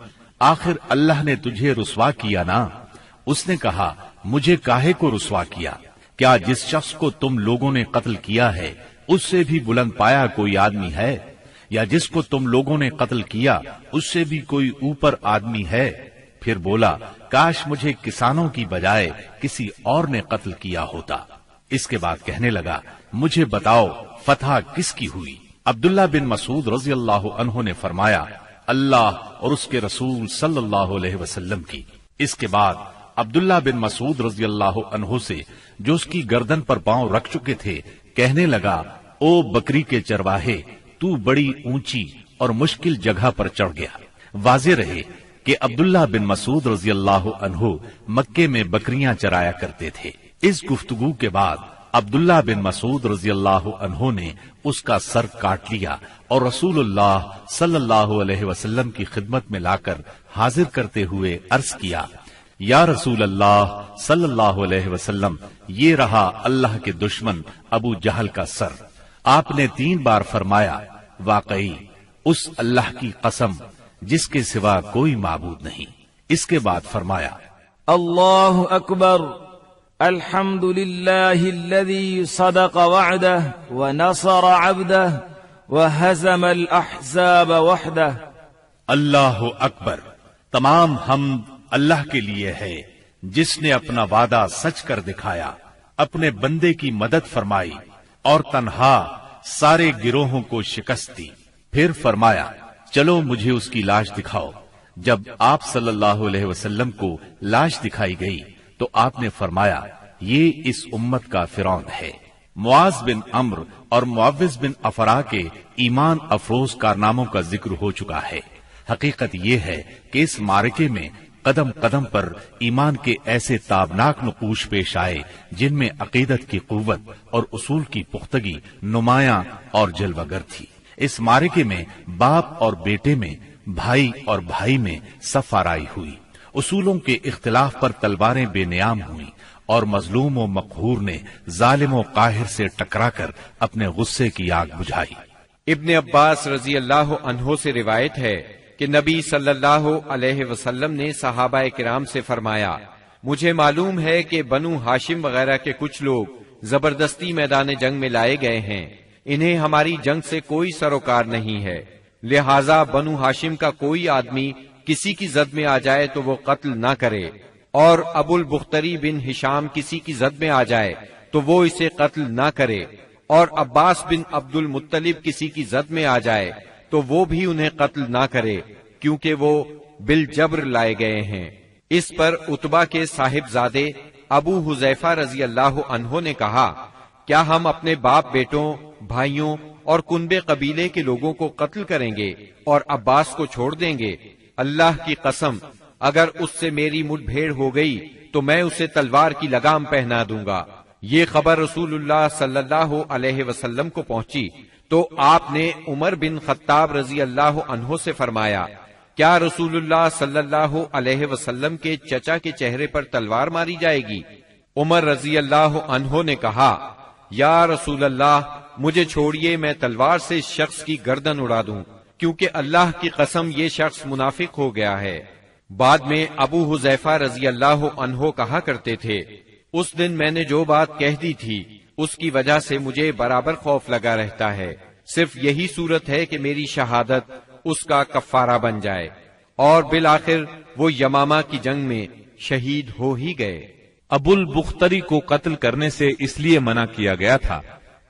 آخر اللہ نے تجھے رسوا کیا نا؟ اس نے کہا، مجھے کاہے کو رسوا کیا؟ کیا جس شخص کو تم لوگوں نے قتل کیا ہے اس سے بھی بلند پایا کوئی آدمی ہے؟ یا جس کو تم لوگوں نے قتل کیا اس سے بھی کوئی اوپر آدمی ہے؟ پھر بولا، کاش مجھے کسانوں کی بجائے کسی اور نے قتل کیا ہوتا۔ اس کے بعد کہنے لگا، مجھے بتاؤ فتح کس کی ہوئی؟ عبداللہ بن مسعود رضی اللہ عنہ نے فرمایا، اللہ اور اس کے رسول صلی اللہ علیہ وسلم کی۔ اس کے بعد عبداللہ بن مسعود رضی اللہ عنہ سے جو اس کی گردن پر پاؤں رکھ چکے تھے کہنے لگا، او بکری کے چرواہے، تو بڑی اونچی اور مشکل جگہ پر چڑھ گیا۔ واضح رہے کہ عبداللہ بن مسعود رضی اللہ عنہ مکے میں بکریاں چرایا کرتے تھے۔ اس گفتگو کے بعد عبداللہ بن مسعود رضی اللہ عنہ نے اس کا سر کاٹ لیا اور رسول اللہ صلی اللہ علیہ وسلم کی خدمت میں لا کر حاضر کرتے ہوئے عرض کیا، یا رسول اللہ صلی اللہ علیہ وسلم، یہ رہا اللہ کے دشمن ابو جہل کا سر۔ آپ نے 3 بار فرمایا، واقعی اس اللہ کی قسم جس کے سوا کوئی معبود نہیں۔ اس کے بعد فرمایا، اللہ اکبر، الحمد للہ الذی صدق وعدہ ونصر عبدہ وہزم الاحزاب وحدہ۔ اللہ اکبر، تمام حمد اللہ کے لیے ہے جس نے اپنا وعدہ سچ کر دکھایا، اپنے بندے کی مدد فرمائی اور تنہا سارے گروہوں کو شکست دی۔ پھر فرمایا، چلو مجھے اس کی لاش دکھاؤ۔ جب آپ صلی اللہ علیہ وسلم کو لاش دکھائی گئی تو آپ نے فرمایا، یہ اس امت کا فرعون ہے۔ معاذ بن عمرو اور معوذ بن افرا کے ایمان افروز کارناموں کا ذکر ہو چکا ہے۔ حقیقت یہ ہے کہ اس معرکے میں قدم قدم پر ایمان کے ایسے تابناک نقوش پیش آئے جن میں عقیدت کی قوت اور اصول کی پختگی نمایاں اور جلوگر تھی۔ اس معرکے میں باپ اور بیٹے میں، بھائی اور بھائی میں صف آرائی ہوئی، اصولوں کے اختلاف پر تلواریں بے نیام ہوئیں اور مظلوم و مقہور نے ظالم و قاہر سے ٹکرا کر اپنے غصے کی آگ بجھائی۔ ابن عباس رضی اللہ عنہ سے روایت ہے کہ نبی صلی اللہ علیہ وسلم نے صحابہ کرام سے فرمایا، مجھے معلوم ہے کہ بنو ہاشم وغیرہ کے کچھ لوگ زبردستی میدان جنگ میں لائے گئے ہیں، انہیں ہماری جنگ سے کوئی سروکار نہیں ہے، لہذا بنو ہاشم کا کوئی آدمی کسی کی زد میں آ جائے تو وہ قتل نہ کرے، اور ابو البختری بن ہشام کسی کی زد میں آ جائے تو وہ اسے قتل نہ کرے، اور عباس بن عبد المطلب کسی کی زد میں آ جائے تو وہ بھی انہیں قتل نہ کرے، کیونکہ وہ بالجبر لائے گئے ہیں۔ اس پر عتبہ کے صاحبزادے ابو حذیفہ رضی اللہ عنہ نے کہا، کیا ہم اپنے باپ بیٹوں، بھائیوں اور کنبے قبیلے کے لوگوں کو قتل کریں گے اور عباس کو چھوڑ دیں گے؟ اللہ کی قسم، اگر اس سے میری مٹ بھیڑ ہو گئی تو میں اسے تلوار کی لگام پہنا دوں گا۔ یہ خبر رسول اللہ صلی اللہ علیہ وسلم کو پہنچی تو آپ نے عمر بن خطاب رضی اللہ عنہ سے فرمایا، کیا رسول اللہ صلی اللہ علیہ وسلم کے چچا کے چہرے پر تلوار ماری جائے گی؟ عمر رضی اللہ عنہ نے کہا، یا رسول اللہ، مجھے چھوڑیے، میں تلوار سے اس شخص کی گردن اڑا دوں، کیونکہ اللہ کی قسم یہ شخص منافق ہو گیا ہے۔ بعد میں ابو حذیفہ رضی اللہ عنہ کہا کرتے تھے، اس دن میں نے جو بات کہہ دی تھی اس کی وجہ سے مجھے برابر خوف لگا رہتا ہے، صرف یہی صورت ہے کہ میری شہادت اس کا کفارہ بن جائے، اور بالآخر وہ یمامہ کی جنگ میں شہید ہو ہی گئے۔ ابو البختری کو قتل کرنے سے اس لیے منع کیا گیا تھا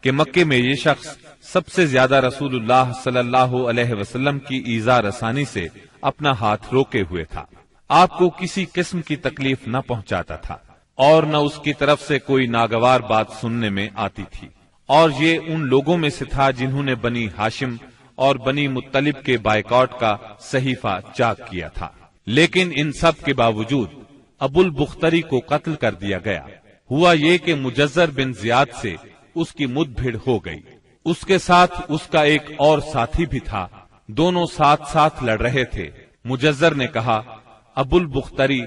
کہ مکے میں یہ شخص سب سے زیادہ رسول اللہ صلی اللہ علیہ وسلم کی ایذا رسانی سے اپنا ہاتھ روکے ہوئے تھا، آپ کو کسی قسم کی تکلیف نہ پہنچاتا تھا اور نہ اس کی طرف سے کوئی ناگوار بات سننے میں آتی تھی، اور یہ ان لوگوں میں سے تھا جنہوں نے بنی ہاشم اور بنی مطلب کے بائیکاٹ کا صحیفہ چاک کیا تھا۔ لیکن ان سب کے باوجود ابو البختری کو قتل کر دیا گیا۔ ہوا یہ کہ مجزر بن زیاد سے اس کی مد بھیڑ ہو گئی۔ اس کے ساتھ اس کا ایک اور ساتھی بھی تھا، دونوں ساتھ ساتھ لڑ رہے تھے۔ مجزر نے کہا، ابو البختری،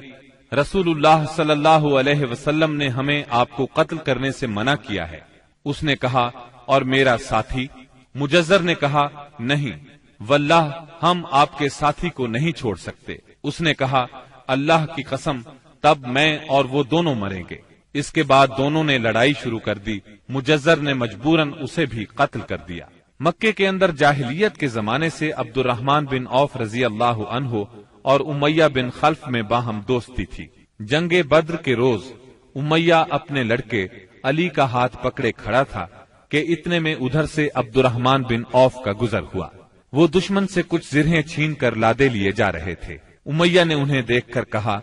رسول اللہ صلی اللہ علیہ وسلم نے ہمیں آپ کو قتل کرنے سے منع کیا ہے۔ اس نے کہا، اور میرا ساتھی؟ مجزر نے کہا، نہیں واللہ ہم آپ کے ساتھی کو نہیں چھوڑ سکتے۔ اس نے کہا، اللہ کی قسم، تب میں اور وہ دونوں مریں گے۔ اس کے بعد دونوں نے لڑائی شروع کر دی۔ مجزر نے مجبوراً اسے بھی قتل کر دیا۔ مکے کے اندر جاہلیت کے زمانے سے عبد الرحمن بن عوف رضی اللہ عنہ اور امیہ بن خلف میں باہم دوستی تھی۔ جنگ بدر کے روز امیہ اپنے لڑکے علی کا ہاتھ پکڑے کھڑا تھا کہ اتنے میں ادھر سے عبد الرحمن بن عوف کا گزر ہوا۔ وہ دشمن سے کچھ زرہیں چھین کر لادے لیے جا رہے تھے۔ امیہ نے انہیں دیکھ کر کہا،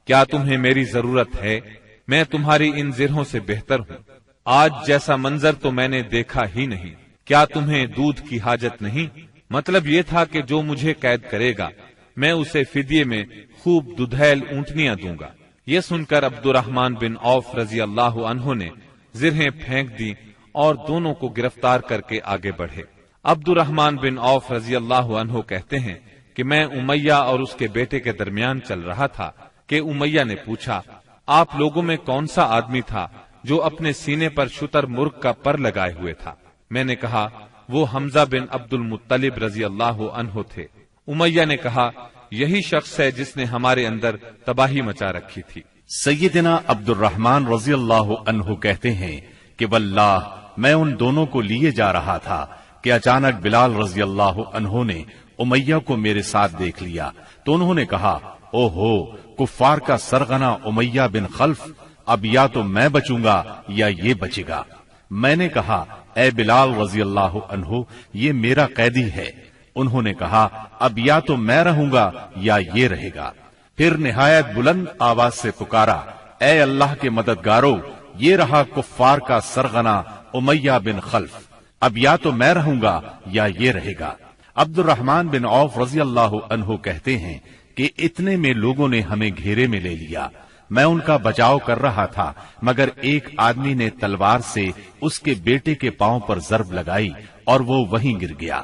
کیا تمہیں میری ضرورت ہے؟ میں تمہاری ان زرہوں سے بہتر ہوں۔ آج جیسا منظر تو میں نے دیکھا ہی نہیں۔ کیا تمہیں دودھ کی حاجت نہیں؟ مطلب یہ تھا کہ جو مجھے قید کرے گا میں اسے فدیے میں خوب ددھیل اونٹنیاں دوں گا۔ یہ سن کر عبد الرحمن بن عوف رضی اللہ عنہ نے زرہیں پھینک دی اور دونوں کو گرفتار کر کے آگے بڑھے۔ عبد الرحمن بن عوف رضی اللہ عنہ کہتے ہیں کہ میں امیہ اور اس کے بیٹے کے درمیان چل رہا تھا کہ امیہ نے پوچھا، آپ لوگوں میں کون سا آدمی تھا جو اپنے سینے پر شتر مرغ کا پر لگائے ہوئے تھا؟ میں نے کہا، وہ حمزہ بن عبد المطلب رضی اللہ عنہ تھے۔ امیہ نے کہا، یہی شخص ہے جس نے ہمارے اندر تباہی مچا رکھی تھی۔ سیدنا عبد الرحمن رضی اللہ عنہ کہتے ہیں کہ واللہ میں ان دونوں کو لیے جا رہا تھا کہ اچانک بلال رضی اللہ عنہ نے امیہ کو میرے ساتھ دیکھ لیا تو انہوں نے کہا، او ہو، کفار کا سرغنہ امیہ بن خلف، اب یا تو میں بچوں گا یا یہ بچے گا۔ میں نے کہا، اے بلال رضی اللہ عنہ، یہ میرا قیدی ہے۔ انہوں نے کہا، اب یا تو میں رہوں گا یا یہ رہے گا۔ پھر نہایت بلند آواز سے پکارا، اے اللہ کے مددگارو، یہ رہا کفار کا سرغنہ امیہ بن خلف، اب یا تو میں رہوں گا یا یہ رہے گا۔ عبد الرحمن بن عوف رضی اللہ عنہ کہتے ہیں کہ اتنے میں لوگوں نے ہمیں گھیرے میں لے لیا۔ میں ان کا بچاؤ کر رہا تھا مگر ایک آدمی نے تلوار سے اس کے بیٹے کے پاؤں پر ضرب لگائی اور وہ وہیں گر گیا۔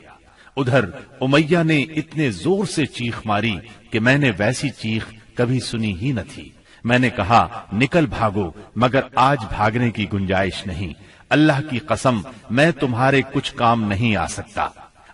ادھر امیہ نے اتنے زور سے چیخ ماری کہ میں نے ویسی چیخ کبھی سنی ہی نہ تھی۔ میں نے کہا، نکل بھاگو، مگر آج بھاگنے کی گنجائش نہیں۔ اللہ کی قسم، میں تمہارے کچھ کام نہیں آ سکتا۔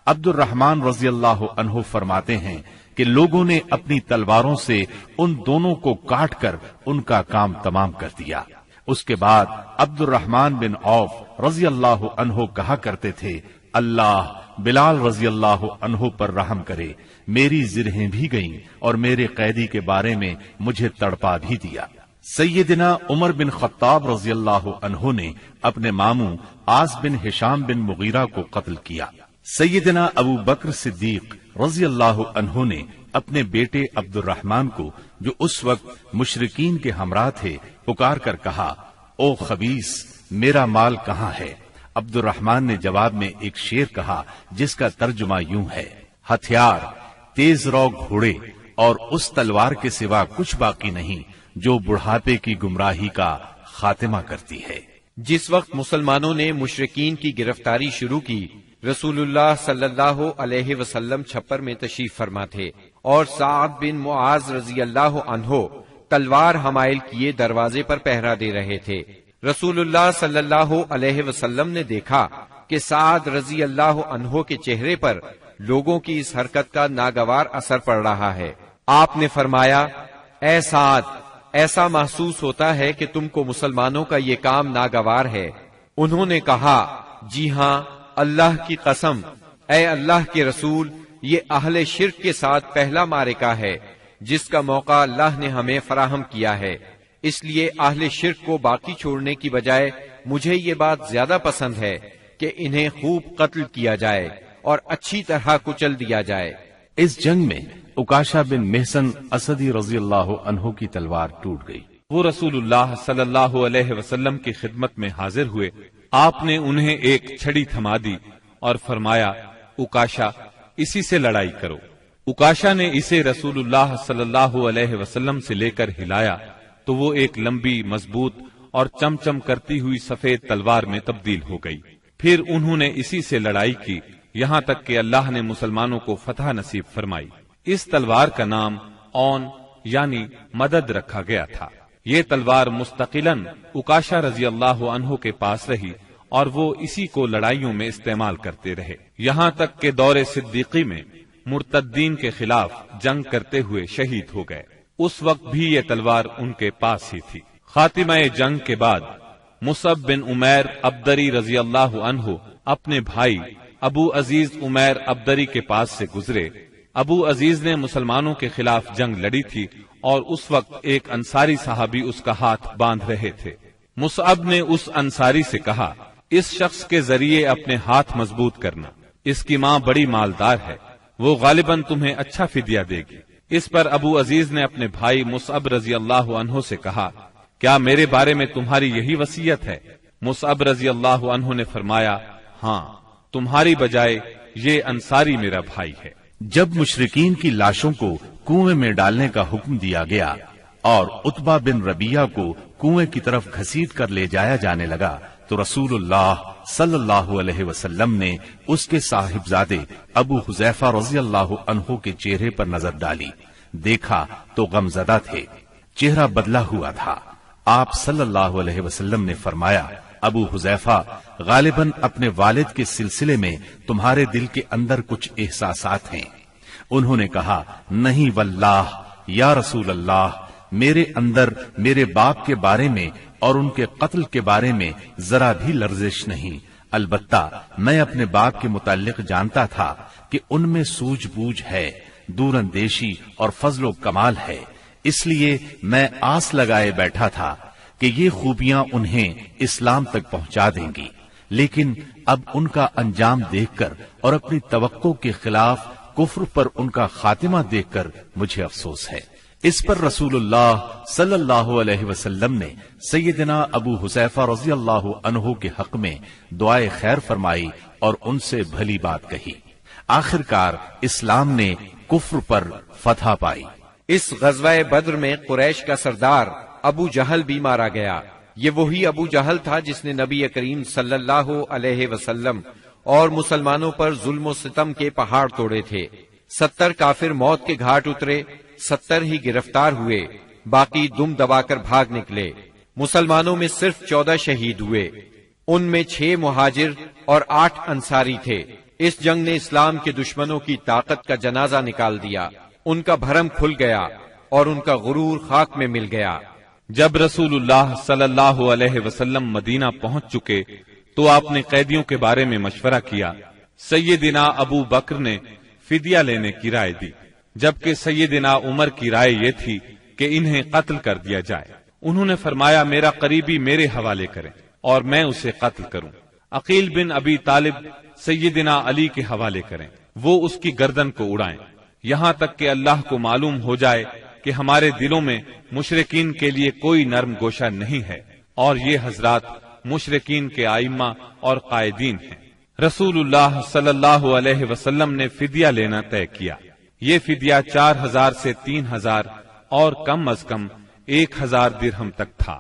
عبد الرحمن رضی اللہ عنہ فرماتے ہیں کہ لوگوں نے اپنی تلواروں سے ان دونوں کو کاٹ کر ان کا کام تمام کر دیا۔ اس کے بعد عبد الرحمن بن عوف رضی اللہ عنہ کہا کرتے تھے، اللہ بلال رضی اللہ عنہ پر رحم کرے، میری زرہیں بھی گئیں اور میرے قیدی کے بارے میں مجھے تڑپا بھی دیا۔ سیدنا عمر بن خطاب رضی اللہ عنہ نے اپنے ماموں عاص بن ہشام بن مغیرہ کو قتل کیا۔ سیدنا ابو بکر صدیق رضی اللہ عنہ نے اپنے بیٹے عبد الرحمن کو، جو اس وقت مشرکین کے ہمراہ تھے، پکار کر کہا، او خبیث، میرا مال کہاں ہے؟ عبد الرحمن نے جواب میں ایک شعر کہا جس کا ترجمہ یوں ہے، ہتھیار، تیز رو گھوڑے اور اس تلوار کے سوا کچھ باقی نہیں جو بڑھاپے کی گمراہی کا خاتمہ کرتی ہے۔ جس وقت مسلمانوں نے مشرکین کی گرفتاری شروع کی، رسول اللہ صلی اللہ علیہ وسلم چھپر میں تشریف فرما تھے اور سعد بن معاذ رضی اللہ عنہ تلوار حمائل کیے دروازے پر پہرا دے رہے تھے۔ رسول اللہ صلی اللہ علیہ وسلم نے دیکھا کہ سعد رضی اللہ عنہ کے چہرے پر لوگوں کی اس حرکت کا ناگوار اثر پڑ رہا ہے۔ آپ نے فرمایا، اے سعد، ایسا محسوس ہوتا ہے کہ تم کو مسلمانوں کا یہ کام ناگوار ہے۔ انہوں نے کہا، جی ہاں، اللہ کی قسم، اے اللہ کے رسول، یہ اہل شرک کے ساتھ پہلا معرکہ ہے جس کا موقع اللہ نے ہمیں فراہم کیا ہے، اس لیے اہل شرک کو باقی چھوڑنے کی بجائے مجھے یہ بات زیادہ پسند ہے کہ انہیں خوب قتل کیا جائے اور اچھی طرح کچل دیا جائے۔ اس جنگ میں عکاشہ بن محصن اسدی رضی اللہ عنہ کی تلوار ٹوٹ گئی۔ وہ رسول اللہ صلی اللہ علیہ وسلم کی خدمت میں حاضر ہوئے۔ آپ نے انہیں ایک چھڑی تھما دی اور فرمایا، عکاشہ، اسی سے لڑائی کرو۔ عکاشہ نے اسے رسول اللہ صلی اللہ علیہ وسلم سے لے کر ہلایا تو وہ ایک لمبی مضبوط اور چمچم کرتی ہوئی سفید تلوار میں تبدیل ہو گئی۔ پھر انہوں نے اسی سے لڑائی کی یہاں تک کہ اللہ نے مسلمانوں کو فتح نصیب فرمائی۔ اس تلوار کا نام اون یعنی مدد رکھا گیا تھا۔ یہ تلوار مستقلاً عکاشہ رضی اللہ عنہ کے پاس رہی اور وہ اسی کو لڑائیوں میں استعمال کرتے رہے، یہاں تک کہ دور صدیقی میں مرتدین کے خلاف جنگ کرتے ہوئے شہید ہو گئے۔ اس وقت بھی یہ تلوار ان کے پاس ہی تھی۔ خاتمہ جنگ کے بعد مصعب بن عمیر ابدری رضی اللہ عنہ اپنے بھائی ابو عزیز عمیر ابدری کے پاس سے گزرے۔ ابو عزیز نے مسلمانوں کے خلاف جنگ لڑی تھی اور اس وقت ایک انصاری صحابی اس کا ہاتھ باندھ رہے تھے۔ مصعب نے اس انصاری سے کہا، اس شخص کے ذریعے اپنے ہاتھ مضبوط کرنا، اس کی ماں بڑی مالدار ہے، وہ غالباً تمہیں اچھا فدیہ دے گی۔ اس پر ابو عزیز نے اپنے بھائی مصعب رضی اللہ عنہ سے کہا، کیا میرے بارے میں تمہاری یہی وصیت ہے؟ مصعب رضی اللہ عنہ نے فرمایا، ہاں، تمہاری بجائے یہ انصاری میرا بھائی ہے۔ جب مشرکین کی لاشوں کو کنویں میں ڈالنے کا حکم دیا گیا اور عتبہ بن ربیعہ کو کنویں کی طرف گھسیٹ کر لے جایا جانے لگا تو رسول اللہ صلی اللہ علیہ وسلم نے اس کے صاحبزادے ابو حذیفہ رضی اللہ عنہ کے چہرے پر نظر ڈالی، دیکھا تو غمزدہ تھے، چہرہ بدلا ہوا تھا۔ آپ صلی اللہ علیہ وسلم نے فرمایا، ابو حذیفہ، غالباً اپنے والد کے سلسلے میں تمہارے دل کے اندر کچھ احساسات ہیں۔ انہوں نے کہا، نہیں واللہ یا رسول اللہ، میرے اندر میرے باپ کے بارے میں اور ان کے قتل کے بارے میں ذرا بھی لرزش نہیں، البتہ میں اپنے باپ کے متعلق جانتا تھا کہ ان میں سوجھ بوجھ ہے، دور اندیشی اور فضل و کمال ہے، اس لیے میں آس لگائے بیٹھا تھا کہ یہ خوبیاں انہیں اسلام تک پہنچا دیں گی، لیکن اب ان کا انجام دیکھ کر اور اپنی توقع کے خلاف کفر پر ان کا خاتمہ دیکھ کر مجھے افسوس ہے۔ اس پر رسول اللہ صلی اللہ علیہ وسلم نے سیدنا ابو حذیفہ رضی اللہ عنہ کے حق میں دعائے خیر فرمائی اور ان سے بھلی بات کہی۔ آخرکار اسلام نے کفر پر فتح پائی۔ اس غزوہ بدر میں قریش کا سردار ابو جہل بھی مارا گیا۔ یہ وہی ابو جہل تھا جس نے نبی کریم صلی اللہ علیہ وسلم اور مسلمانوں پر ظلم و ستم کے پہاڑ توڑے تھے۔ 70 کافر موت کے گھاٹ اترے، 70 ہی گرفتار ہوئے، باقی دم دبا کر بھاگ نکلے۔ مسلمانوں میں صرف 14 شہید ہوئے، ان میں 6 مہاجر اور 8 انصاری تھے۔ اس جنگ نے اسلام کے دشمنوں کی طاقت کا جنازہ نکال دیا، ان کا بھرم کھل گیا اور ان کا غرور خاک میں مل گیا۔ جب رسول اللہ صلی اللہ علیہ وسلم مدینہ پہنچ چکے تو آپ نے قیدیوں کے بارے میں مشورہ کیا۔ سیدنا ابو بکر نے فدیہ لینے کی رائے دی، جبکہ سیدنا عمر کی رائے یہ تھی کہ انہیں قتل کر دیا جائے۔ انہوں نے فرمایا، میرا قریبی میرے حوالے کریں اور میں اسے قتل کروں۔ عقیل بن ابی طالب سیدنا علی کے حوالے کریں، وہ اس کی گردن کو اڑائیں، یہاں تک کہ اللہ کو معلوم ہو جائے کہ ہمارے دلوں میں مشرکین کے لیے کوئی نرم گوشہ نہیں ہے، اور یہ حضرات مشرکین کے ائمہ اور قائدین ہیں۔ رسول اللہ صلی اللہ علیہ وسلم نے فدیہ لینا طے کیا۔ یہ فدیہ 4000 سے 3000 اور کم از کم 1000 درہم تک تھا،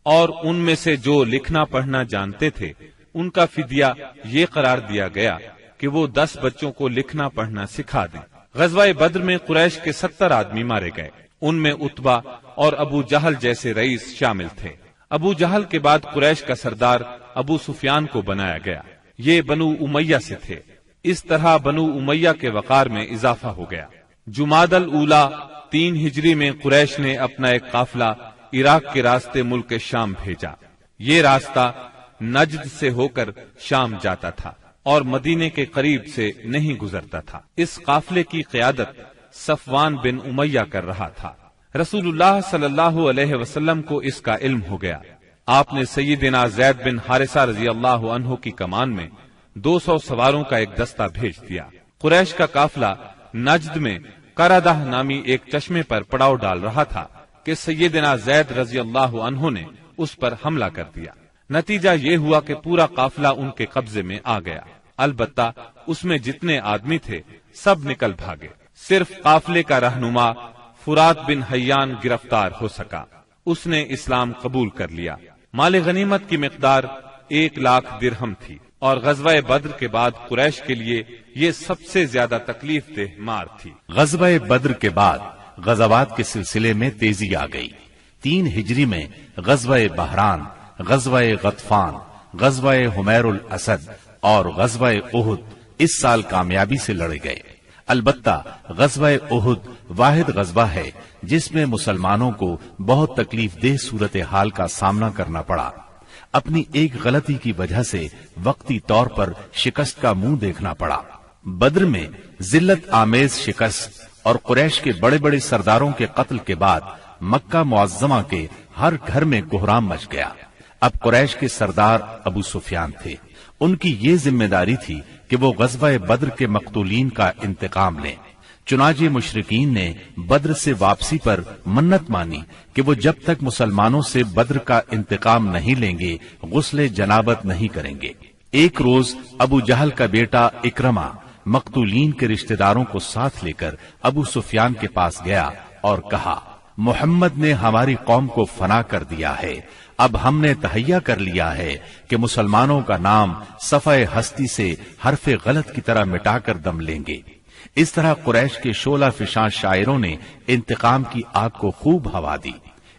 اور ان میں سے جو لکھنا پڑھنا جانتے تھے ان کا فدیہ یہ قرار دیا گیا کہ وہ 10 بچوں کو لکھنا پڑھنا سکھا دیں۔ غزوہ بدر میں قریش کے 70 آدمی مارے گئے، ان میں عتبہ اور ابو جہل جیسے رئیس شامل تھے۔ ابو جہل کے بعد قریش کا سردار ابو سفیان کو بنایا گیا، یہ بنو امیہ سے تھے۔ اس طرح بنو امیہ کے وقار میں اضافہ ہو گیا۔ جمادی الاولیٰ 3 ہجری میں قریش نے اپنا ایک قافلہ عراق کے راستے ملک شام بھیجا۔ یہ راستہ نجد سے ہو کر شام جاتا تھا اور مدینے کے قریب سے نہیں گزرتا تھا۔ اس قافلے کی قیادت صفوان بن امیہ کر رہا تھا۔ رسول اللہ صلی اللہ علیہ وسلم کو اس کا علم ہو گیا۔ آپ نے سیدنا زید بن حارثہ رضی اللہ عنہ کی کمان میں 200 سواروں کا ایک دستہ بھیج دیا۔ قریش کا قافلہ نجد میں قردہ نامی ایک چشمے پر پڑاؤ ڈال رہا تھا کہ سیدنا زید رضی اللہ عنہ نے اس پر حملہ کر دیا۔ نتیجہ یہ ہوا کہ پورا قافلہ ان کے قبضے میں آ گیا، البتہ اس میں جتنے آدمی تھے سب نکل بھاگے۔ صرف قافلے کا رہنما فرات بن حیان گرفتار ہو سکا۔ اس نے اسلام قبول کر لیا۔ مال غنیمت کی مقدار 1,00,000 درہم تھی، اور غزوہ بدر کے بعد قریش کے لیے یہ سب سے زیادہ تکلیف دہ مار تھی۔ غزوہ بدر کے بعد غزوات کے سلسلے میں تیزی آ گئی۔ 3 ہجری میں غزوہ بحران، غزوہ غطفان، غزوہ حمیر الاسد اور غزوہ احد اس سال کامیابی سے لڑے گئے۔ البتہ غزوہ احد واحد غزوہ ہے جس میں مسلمانوں کو بہت تکلیف دہ صورتحال کا سامنا کرنا پڑا۔ اپنی ایک غلطی کی وجہ سے وقتی طور پر شکست کا منہ دیکھنا پڑا۔ بدر میں ذلت آمیز شکست اور قریش کے بڑے بڑے سرداروں کے قتل کے بعد مکہ معظمہ کے ہر گھر میں کوہرام مچ گیا۔ اب قریش کے سردار ابو سفیان تھے۔ ان کی یہ ذمہ داری تھی کہ وہ غزوہ بدر کے مقتولین کا انتقام لیں۔ چنانچہ مشرکین نے بدر سے واپسی پر منت مانی کہ وہ جب تک مسلمانوں سے بدر کا انتقام نہیں لیں گے غسل جنابت نہیں کریں گے۔ ایک روز ابو جہل کا بیٹا اکرمہ مقتولین کے رشتہ داروں کو ساتھ لے کر ابو سفیان کے پاس گیا اور کہا، محمد نے ہماری قوم کو فنا کر دیا ہے، اب ہم نے تہیہ کر لیا ہے کہ مسلمانوں کا نام صفحہ ہستی سے حرف غلط کی طرح مٹا کر دم لیں گے۔ اس طرح قریش کے شعلہ فشاں شاعروں نے انتقام کی آگ کو خوب ہوا دی۔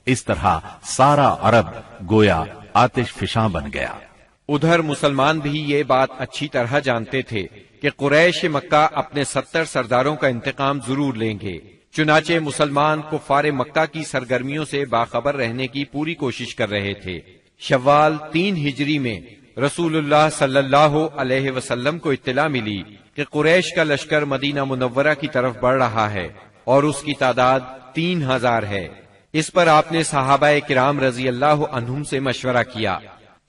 اس طرح سارا عرب گویا آتش فشاں بن گیا۔ ادھر مسلمان بھی یہ بات اچھی طرح جانتے تھے کہ قریش مکہ اپنے 70 سرداروں کا انتقام ضرور لیں گے۔ چنانچہ مسلمان کفار مکہ کی سرگرمیوں سے باخبر رہنے کی پوری کوشش کر رہے تھے۔ شوال 3 ہجری میں رسول اللہ صلی اللہ علیہ وسلم کو اطلاع ملی کہ قریش کا لشکر مدینہ منورہ کی طرف بڑھ رہا ہے اور اس کی تعداد 3000 ہے۔ اس پر آپ نے صحابہ کرام رضی اللہ عنہم سے مشورہ کیا۔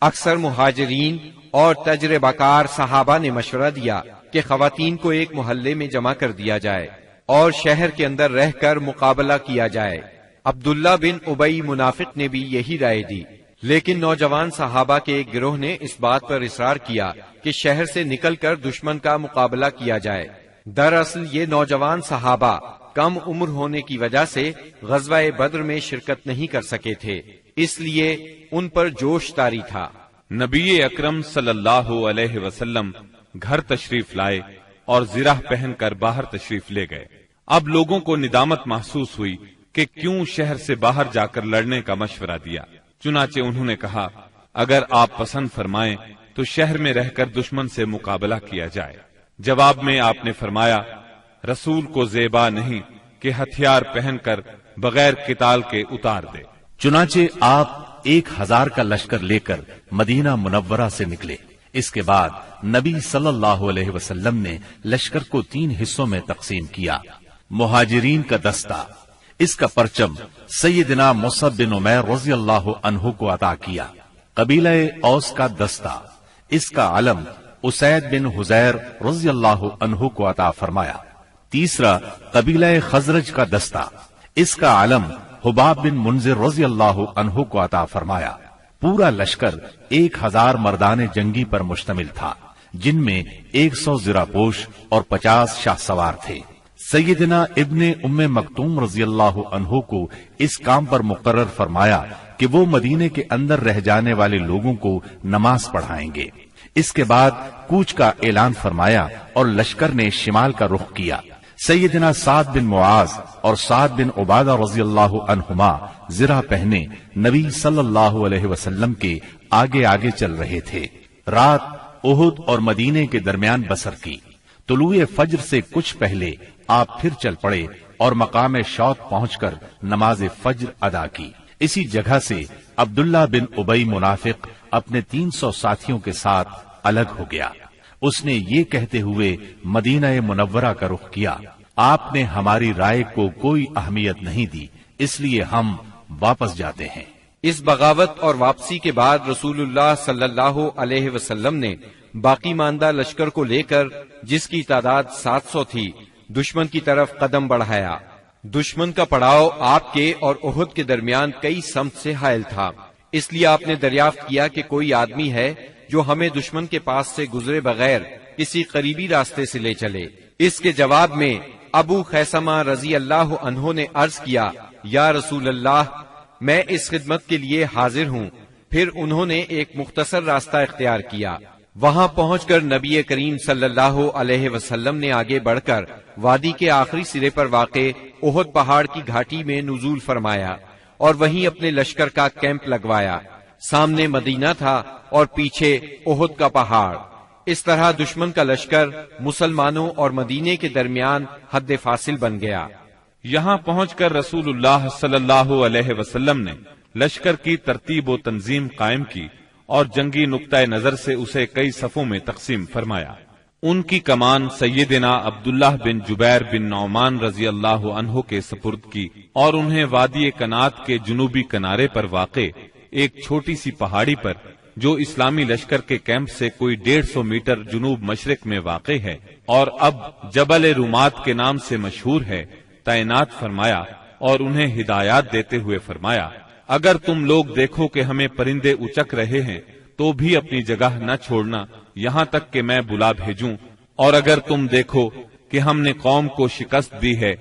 اکثر مہاجرین اور تجربہ کار صحابہ نے مشورہ دیا کہ خواتین کو ایک محلے میں جمع کر دیا جائے اور شہر کے اندر رہ کر مقابلہ کیا جائے۔ عبداللہ بن ابی منافق نے بھی یہی رائے دی، لیکن نوجوان صحابہ کے ایک گروہ نے اس بات پر اصرار کیا کہ شہر سے نکل کر دشمن کا مقابلہ کیا جائے۔ دراصل یہ نوجوان صحابہ کم عمر ہونے کی وجہ سے غزوہ بدر میں شرکت نہیں کر سکے تھے، اس لیے ان پر جوش طاری تھا۔ نبی اکرم صلی اللہ علیہ وسلم گھر تشریف لائے اور زرہ پہن کر باہر تشریف لے گئے۔ اب لوگوں کو ندامت محسوس ہوئی کہ کیوں شہر سے باہر جا کر لڑنے کا مشورہ دیا۔ چنانچہ انہوں نے کہا، اگر آپ پسند فرمائیں تو شہر میں رہ کر دشمن سے مقابلہ کیا جائے۔ جواب میں آپ نے فرمایا، رسول کو زیبا نہیں کہ ہتھیار پہن کر بغیر قتال کے اتار دے۔ چنانچہ آپ 1000 کا لشکر لے کر مدینہ منورہ سے نکلے۔ اس کے بعد نبی صلی اللہ علیہ وسلم نے لشکر کو 3 حصوں میں تقسیم کیا۔ مہاجرین کا دستہ، اس کا پرچم سیدنا مصعب بن عمیر رضی اللہ عنہ کو عطا کیا۔ قبیلہ اوس کا دستہ، اس کا علم اسید بن حزیر رضی اللہ عنہ کو عطا فرمایا۔ تیسرا قبیلہ خزرج کا دستہ، اس کا علم حباب بن منذر رضی اللہ عنہ کو عطا فرمایا۔ پورا لشکر 1000 مردان جنگی پر مشتمل تھا، جن میں 100 زرہ پوش اور 50 شاہ سوار تھے۔ سیدنا ابن ام مکتوم رضی اللہ عنہ کو اس کام پر مقرر فرمایا کہ وہ مدینے کے اندر رہ جانے والے لوگوں کو نماز پڑھائیں گے۔ اس کے بعد کوچ کا اعلان فرمایا اور لشکر نے شمال کا رخ کیا۔ سیدنا سعد بن معاذ اور سعد بن عبادہ رضی اللہ عنہما زرہ پہنے نبی صلی اللہ علیہ وسلم کے آگے آگے چل رہے تھے۔ رات احد اور مدینے کے درمیان بسر کی۔ طلوع فجر سے کچھ پہلے آپ پھر چل پڑے اور مقام شوط پہنچ کر نماز فجر ادا کی۔ اسی جگہ سے عبداللہ بن ابی منافق اپنے 300 ساتھیوں کے ساتھ الگ ہو گیا۔ اس نے یہ کہتے ہوئے مدینہ منورہ کا رخ کیا، آپ نے ہماری رائے کو کوئی اہمیت نہیں دی، اس لیے ہم واپس جاتے ہیں۔ اس بغاوت اور واپسی کے بعد رسول اللہ صلی اللہ علیہ وسلم نے باقی ماندہ لشکر کو لے کر، جس کی تعداد 700 تھی، دشمن کی طرف قدم بڑھایا۔ دشمن کا پڑاؤ آپ کے اور احد کے درمیان کئی سمت سے حائل تھا، اس لیے آپ نے دریافت کیا کہ کوئی آدمی ہے جو ہمیں دشمن کے پاس سے گزرے بغیر کسی قریبی راستے سے لے چلے۔ اس کے جواب میں ابو خیثمہ رضی اللہ عنہ نے عرض کیا، یا رسول اللہ، میں اس خدمت کے لیے حاضر ہوں۔ پھر انہوں نے ایک مختصر راستہ اختیار کیا۔ وہاں پہنچ کر نبی کریم صلی اللہ علیہ وسلم نے آگے بڑھ کر وادی کے آخری سرے پر واقع احد پہاڑ کی گھاٹی میں نزول فرمایا اور وہیں اپنے لشکر کا کیمپ لگوایا۔ سامنے مدینہ تھا اور پیچھے احد کا پہاڑ۔ اس طرح دشمن کا لشکر مسلمانوں اور مدینے کے درمیان حد فاصل بن گیا۔ یہاں پہنچ کر رسول اللہ صلی اللہ علیہ وسلم نے لشکر کی ترتیب و تنظیم قائم کی اور جنگی نقطۂ نظر سے اسے کئی صفوں میں تقسیم فرمایا۔ ان کی کمان سیدنا عبداللہ بن جبیر بن نعمان رضی اللہ عنہ کے سپرد کی اور انہیں وادی کنات کے جنوبی کنارے پر واقع ایک چھوٹی سی پہاڑی پر، جو اسلامی لشکر کے کیمپ سے کوئی 150 میٹر جنوب مشرق میں واقع ہے اور اب جبل رومات کے نام سے مشہور ہے، تعینات فرمایا اور انہیں ہدایات دیتے ہوئے فرمایا، اگر تم لوگ دیکھو کہ ہمیں پرندے اچک رہے ہیں تو بھی اپنی جگہ نہ چھوڑنا یہاں تک کہ میں بلا بھیجوں، اور اگر تم دیکھو کہ ہم نے قوم کو شکست دی ہے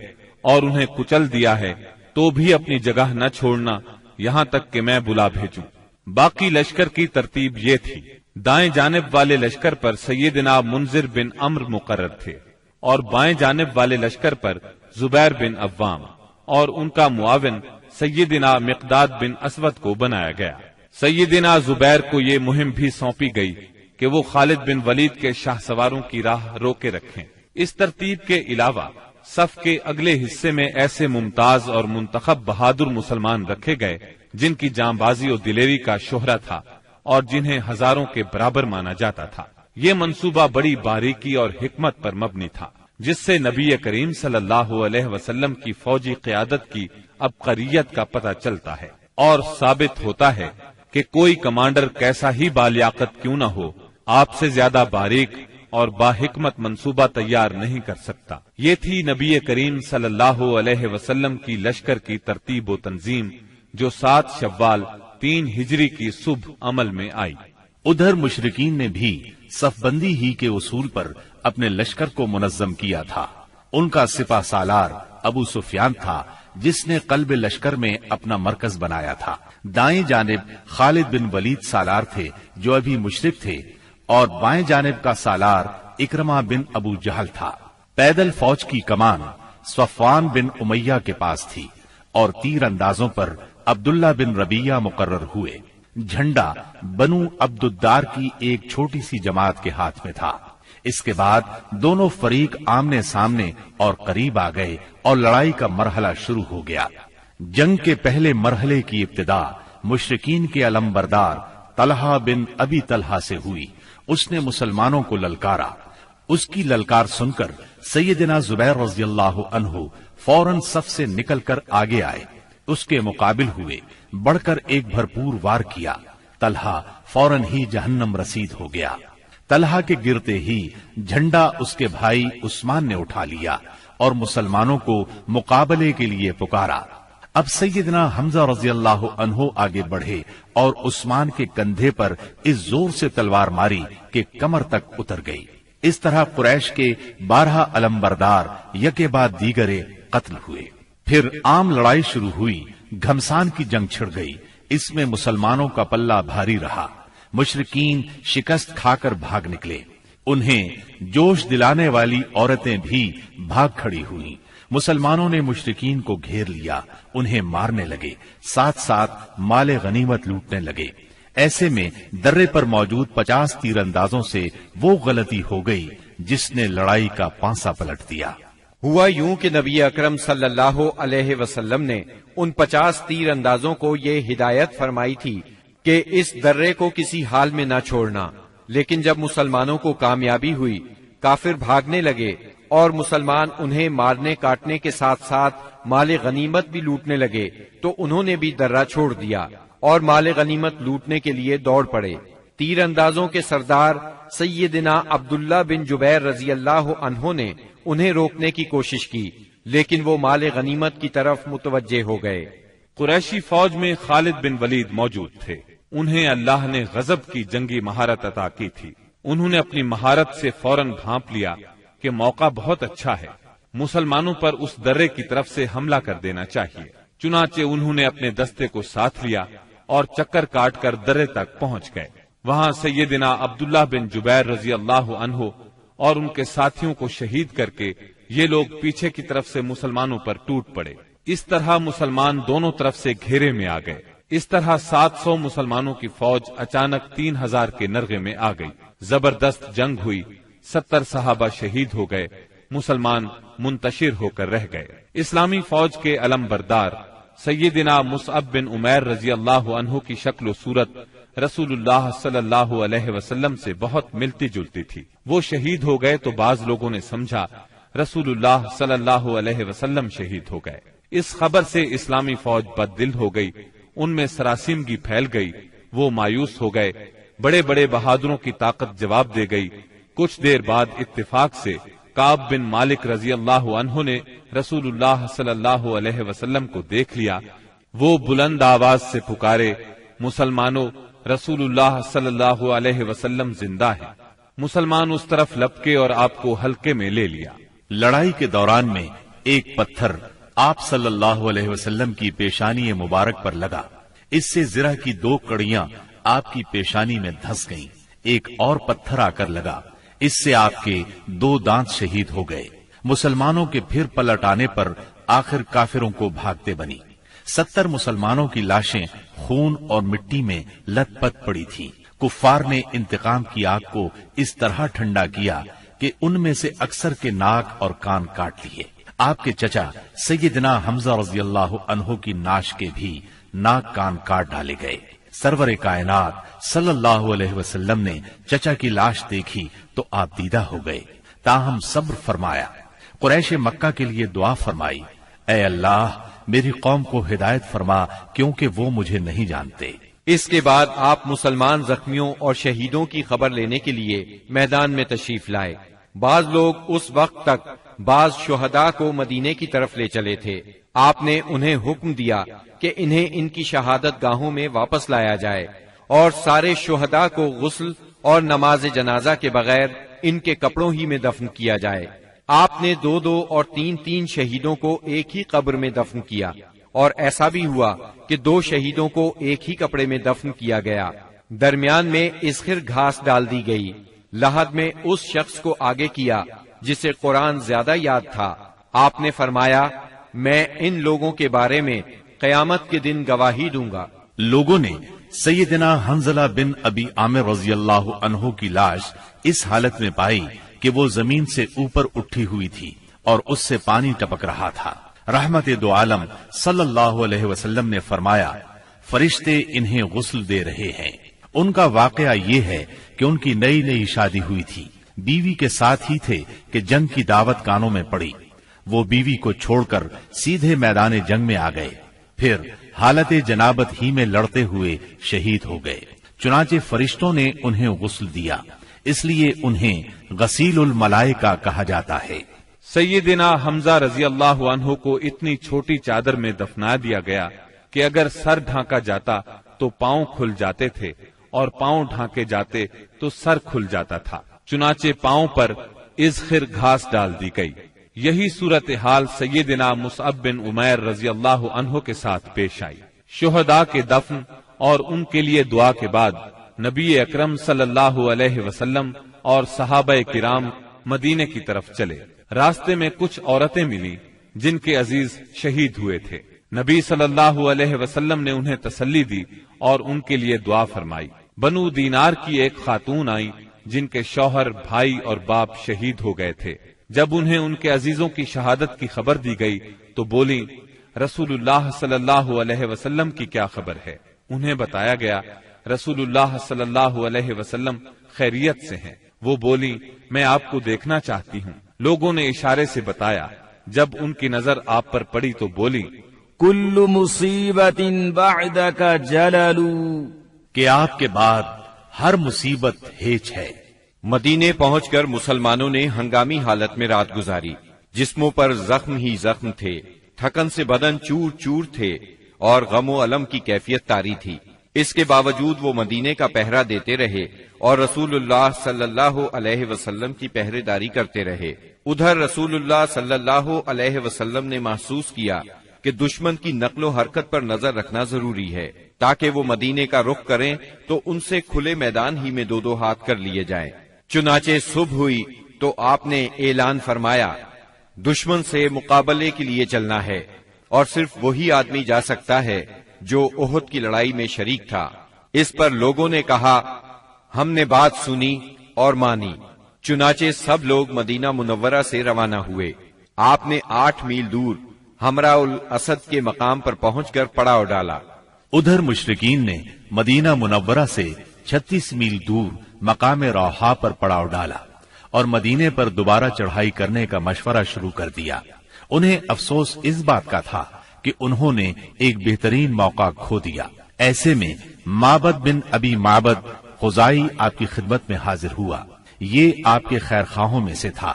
اور انہیں کچل دیا ہے تو بھی اپنی جگہ نہ چھوڑنا یہاں تک کہ میں بلا بھیجوں۔ باقی لشکر کی ترتیب یہ تھی: دائیں جانب والے لشکر پر سیدنا منذر بن عمرو مقرر تھے اور بائیں جانب والے لشکر پر زبیر بن عوام، اور ان کا معاون سیدنا مقداد بن اسود کو بنایا گیا۔ سیدنا زبیر کو یہ مہم بھی سونپی گئی کہ وہ خالد بن ولید کے شاہ سواروں کی راہ روکے رکھیں۔ اس ترتیب کے علاوہ صف کے اگلے حصے میں ایسے ممتاز اور منتخب بہادر مسلمان رکھے گئے جن کی جاں بازی اور دلیری کا شہرہ تھا اور جنہیں ہزاروں کے برابر مانا جاتا تھا۔ یہ منصوبہ بڑی باریکی اور حکمت پر مبنی تھا، جس سے نبی کریم صلی اللہ علیہ وسلم کی فوجی قیادت کی عبقریت کا پتہ چلتا ہے اور ثابت ہوتا ہے کہ کوئی کمانڈر کیسا ہی بالیاقت کیوں نہ ہو، آپ سے زیادہ باریک اور باحکمت منصوبہ تیار نہیں کر سکتا۔ یہ تھی نبی کریم صلی اللہ علیہ وسلم کی لشکر کی ترتیب و تنظیم، جو 7 شوال 3 ہجری کی صبح عمل میں آئی۔ ادھر مشرکین نے بھی صف بندی ہی کے اصول پر اپنے لشکر کو منظم کیا تھا۔ ان کا سپہ سالار ابو سفیان تھا، جس نے قلب لشکر میں اپنا مرکز بنایا تھا۔ دائیں جانب خالد بن ولید سالار تھے، جو ابھی مشرک تھے، اور بائیں جانب کا سالار اکرمہ بن ابو جہل تھا۔ پیدل فوج کی کمان صفوان بن امیہ کے پاس تھی اور تیر اندازوں پر عبداللہ بن ربیہ مقرر ہوئے۔ جھنڈا بنو عبد الدار کی ایک چھوٹی سی جماعت کے ہاتھ میں تھا۔ اس کے بعد دونوں فریق آمنے سامنے اور قریب آ گئے اور لڑائی کا مرحلہ شروع ہو گیا۔ جنگ کے پہلے مرحلے کی ابتدا مشرکین کے علمبردار طلحہ بن ابی طلحہ سے ہوئی۔ اس نے مسلمانوں کو للکارا۔ اس کی للکار سن کر سیدنا زبیر رضی اللہ عنہ فوراً صف سے نکل کر آگے آئے، اس کے مقابل ہوئے، بڑھ کر ایک بھرپور وار کیا۔ طلحہ فوراً ہی جہنم رسید ہو گیا۔ طلحہ کے گرتے ہی جھنڈا اس کے بھائی عثمان نے اٹھا لیا اور مسلمانوں کو مقابلے کے لیے پکارا۔ اب سیدنا حمزہ رضی اللہ عنہ آگے بڑھے اور عثمان کے کندھے پر اس زور سے تلوار ماری کہ کمر تک اتر گئی۔ اس طرح قریش کے 12 علمبردار یکے بعد دیگرے قتل ہوئے۔ پھر عام لڑائی شروع ہوئی۔ گھمسان کی جنگ چھڑ گئی۔ اس میں مسلمانوں کا پلہ بھاری رہا۔ مشرکین شکست کھا کر بھاگ نکلے۔ انہیں جوش دلانے والی عورتیں بھی بھاگ کھڑی ہوئیں۔ مسلمانوں نے مشرکین کو گھیر لیا، انہیں مارنے لگے، ساتھ ساتھ مال غنیمت لوٹنے لگے۔ ایسے میں درے پر موجود 50 تیر اندازوں سے وہ غلطی ہو گئی جس نے لڑائی کا پانسا پلٹ دیا۔ ہوا یوں کہ نبی اکرم صلی اللہ علیہ وسلم نے ان 50 تیر اندازوں کو یہ ہدایت فرمائی تھی کہ اس درے کو کسی حال میں نہ چھوڑنا، لیکن جب مسلمانوں کو کامیابی ہوئی، کافر بھاگنے لگے اور مسلمان انہیں مارنے کاٹنے کے ساتھ ساتھ مال غنیمت بھی لوٹنے لگے، تو انہوں نے بھی درہ چھوڑ دیا اور مال غنیمت لوٹنے کے لیے دوڑ پڑے۔ تیر اندازوں کے سردار سیدنا عبداللہ بن جبیر رضی اللہ عنہ نے انہیں روکنے کی کوشش کی، لیکن وہ مال غنیمت کی طرف متوجہ ہو گئے۔ قریشی فوج میں خالد بن ولید موجود تھے۔ انہیں اللہ نے غضب کی جنگی مہارت عطا کی تھی۔ انہوں نے اپنی مہارت سے فوراً بھانپ لیا کہ موقع بہت اچھا ہے، مسلمانوں پر اس درے کی طرف سے حملہ کر دینا چاہیے۔ چنانچہ انہوں نے اپنے دستے کو ساتھ لیا اور چکر کاٹ کر درے تک پہنچ گئے۔ وہاں سیدنا عبداللہ بن جبیر رضی اللہ عنہ اور ان کے ساتھیوں کو شہید کر کے یہ لوگ پیچھے کی طرف سے مسلمانوں پر ٹوٹ پڑے۔ اس طرح مسلمان دونوں طرف سے گھیرے میں آ گئے۔ اس طرح 700 مسلمانوں کی فوج اچانک 3000 کے نرغے میں آ گئی۔ زبردست جنگ ہوئی، 70 صحابہ شہید ہو گئے، مسلمان منتشر ہو کر رہ گئے۔ اسلامی فوج کے علم بردار سیدنا مصعب بن عمیر رضی اللہ عنہ کی شکل و صورت رسول اللہ صلی اللہ علیہ وسلم سے بہت ملتی جلتی تھی۔ وہ شہید ہو گئے تو بعض لوگوں نے سمجھا رسول اللہ صلی اللہ علیہ وسلم شہید ہو گئے۔ اس خبر سے اسلامی فوج بد دل ہو گئی، ان میں سراسیمگی پھیل گئی، وہ مایوس ہو گئے۔ بڑے بڑے بہادروں کی طاقت جواب دے گئی۔ کچھ دیر بعد اتفاق سے کعب بن مالک رضی اللہ عنہ نے رسول اللہ صلی اللہ علیہ وسلم کو دیکھ لیا۔ وہ بلند آواز سے پکارے، مسلمانوں، رسول اللہ صلی اللہ علیہ وسلم زندہ ہے۔ مسلمان اس طرف لپکے اور آپ کو حلقے میں لے لیا۔ لڑائی کے دوران میں ایک پتھر آپ صلی اللہ علیہ وسلم کی پیشانی مبارک پر لگا، اس سے زرہ کی 2 کڑیاں آپ کی پیشانی میں دھس گئیں۔ ایک اور پتھر آ کر لگا، اس سے آپ کے 2 دانت شہید ہو گئے۔ مسلمانوں کے پھر پلٹ آنے پر آخر کافروں کو بھاگتے بنی۔ 70 مسلمانوں کی لاشیں خون اور مٹی میں لت پت پڑی تھیں۔ کفار نے انتقام کی آگ کو اس طرح ٹھنڈا کیا کہ ان میں سے اکثر کے ناک اور کان کاٹ لیے۔ آپ کے چچا سیدنا حمزہ رضی اللہ عنہ کی ناش کے بھی ناک کان کاٹ ڈالے گئے۔ سرور کائنات صلی اللہ علیہ وسلم نے چچا کی لاش دیکھی تو آپ دیدہ ہو گئے، تاہم صبر فرمایا۔ قریش مکہ کے لیے دعا فرمائی، اے اللہ میری قوم کو ہدایت فرما کیونکہ وہ مجھے نہیں جانتے۔ اس کے بعد آپ مسلمان زخمیوں اور شہیدوں کی خبر لینے کے لیے میدان میں تشریف لائے۔ بعض لوگ اس وقت تک بعض شہداء کو مدینے کی طرف لے چلے تھے۔ آپ نے انہیں حکم دیا کہ انہیں ان کی شہادت گاہوں میں واپس لایا جائے اور سارے شہداء کو غسل اور نماز جنازہ کے بغیر ان کے کپڑوں ہی میں دفن کیا جائے۔ آپ نے 2 اور 3 شہیدوں کو ایک ہی قبر میں دفن کیا، اور ایسا بھی ہوا کہ 2 شہیدوں کو ایک ہی کپڑے میں دفن کیا گیا۔ درمیان میں اسخر گھاس ڈال دی گئی۔ لحد میں اس شخص کو آگے کیا جسے قرآن زیادہ یاد تھا۔ آپ نے فرمایا، میں ان لوگوں کے بارے میں قیامت کے دن گواہی دوں گا۔ لوگوں نے سیدنا حنظلہ بن ابی عامر رضی اللہ عنہ کی لاش اس حالت میں پائی کہ وہ زمین سے اوپر اٹھی ہوئی تھی اور اس سے پانی ٹپک رہا تھا۔ رحمت دو عالم صلی اللہ علیہ وسلم نے فرمایا، فرشتے انہیں غسل دے رہے ہیں۔ ان کا واقعہ یہ ہے کہ ان کی نئی شادی ہوئی تھی، بیوی کے ساتھ ہی تھے کہ جنگ کی دعوت کانوں میں پڑی۔ وہ بیوی کو چھوڑ کر سیدھے میدان جنگ میں آ گئے، پھر حالت جنابت ہی میں لڑتے ہوئے شہید ہو گئے۔ چنانچہ فرشتوں نے انہیں غسل دیا، اس لیے انہیں غسیل الملائکہ کہا جاتا ہے۔ سیدنا حمزہ رضی اللہ عنہ کو اتنی چھوٹی چادر میں دفنا دیا گیا کہ اگر سر ڈھانکا جاتا تو پاؤں کھل جاتے تھے اور پاؤں ڈھانکے جاتے تو سر کھل جاتا تھا۔ چنانچہ پاؤں پر ازخر گھاس ڈال دی گئی۔ یہی صورتحال سیدنا مصعب بن عمیر رضی اللہ عنہ کے ساتھ پیش آئی۔ شہداء کے دفن اور ان کے لیے دعا کے بعد نبی اکرم صلی اللہ علیہ وسلم اور صحابہ کرام مدینے کی طرف چلے۔ راستے میں کچھ عورتیں ملی جن کے عزیز شہید ہوئے تھے۔ نبی صلی اللہ علیہ وسلم نے انہیں تسلی دی اور ان کے لیے دعا فرمائی۔ بنو دینار کی ایک خاتون آئی جن کے شوہر، بھائی اور باپ شہید ہو گئے تھے۔ جب انہیں ان کے عزیزوں کی شہادت کی خبر دی گئی تو بولی، رسول اللہ صلی اللہ علیہ وسلم کی کیا خبر ہے؟ انہیں بتایا گیا رسول اللہ صلی اللہ علیہ وسلم خیریت سے ہیں۔ وہ بولی، میں آپ کو دیکھنا چاہتی ہوں۔ لوگوں نے اشارے سے بتایا۔ جب ان کی نظر آپ پر پڑی تو بولی، کل مصیبت بعدک جلل، کہ آپ کے بعد ہر مصیبت ہیچ ہے۔ مدینے پہنچ کر مسلمانوں نے ہنگامی حالت میں رات گزاری۔ جسموں پر زخم ہی زخم تھے، تھکن سے بدن چور چور تھے اور غم و الم کی کیفیت طاری تھی۔ اس کے باوجود وہ مدینے کا پہرا دیتے رہے اور رسول اللہ صلی اللہ علیہ وسلم کی پہرے داری کرتے رہے۔ ادھر رسول اللہ صلی اللہ علیہ وسلم نے محسوس کیا کہ دشمن کی نقل و حرکت پر نظر رکھنا ضروری ہے تاکہ وہ مدینے کا رخ کریں تو ان سے کھلے میدان ہی میں 2 ہاتھ کر لیے جائیں۔ چنانچہ صبح ہوئی تو آپ نے اعلان فرمایا دشمن سے مقابلے کے لیے چلنا ہے، اور صرف وہی آدمی جا سکتا ہے جو احد کی لڑائی میں شریک تھا۔ اس پر لوگوں نے کہا ہم نے بات سنی اور مانی۔ چنانچہ سب لوگ مدینہ منورہ سے روانہ ہوئے۔ آپ نے 8 میل دور حمراء الاسد کے مقام پر پہنچ کر پڑاؤ ڈالا۔ ادھر مشرکین نے مدینہ منورہ سے 36 میل دور مقام روحا پر پڑاؤ ڈالا اور مدینے پر دوبارہ چڑھائی کرنے کا مشورہ شروع کر دیا۔ انہیں افسوس اس بات کا تھا کہ انہوں نے ایک بہترین موقع کھو دیا۔ ایسے میں معبد بن ابی معبد خزائی آپ کی خدمت میں حاضر ہوا۔ یہ آپ کے خیر خواہوں میں سے تھا۔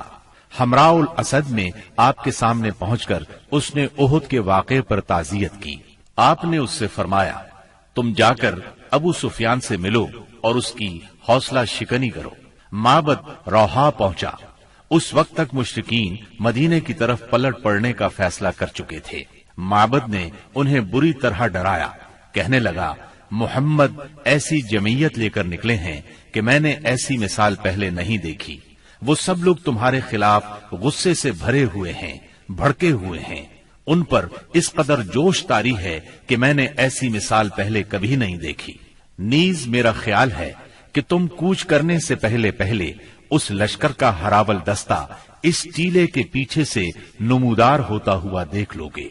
حمراء الاسد میں آپ کے سامنے پہنچ کر اس نے احد کے واقعے پر تعزیت کی۔ آپ نے اس سے فرمایا تم جا کر ابو سفیان سے ملو اور اس کی حوصلہ شکنی کرو۔ معبد روحا پہنچا۔ اس وقت تک مشرکین مدینے کی طرف پلٹ پڑنے کا فیصلہ کر چکے تھے۔ معبد نے انہیں بری طرح ڈرایا، کہنے لگا محمد ایسی جمعیت لے کر نکلے ہیں کہ میں نے ایسی مثال پہلے نہیں دیکھی۔ وہ سب لوگ تمہارے خلاف غصے سے بھرے ہوئے ہیں، بھڑکے ہوئے ہیں۔ ان پر اس قدر جوش طاری ہے کہ میں نے ایسی مثال پہلے کبھی نہیں دیکھی۔ نیز میرا خیال ہے کہ تم کوچ کرنے سے پہلے پہلے اس لشکر کا ہراول دستہ اس ٹیلے کے پیچھے سے نمودار ہوتا ہوا دیکھ لوگے۔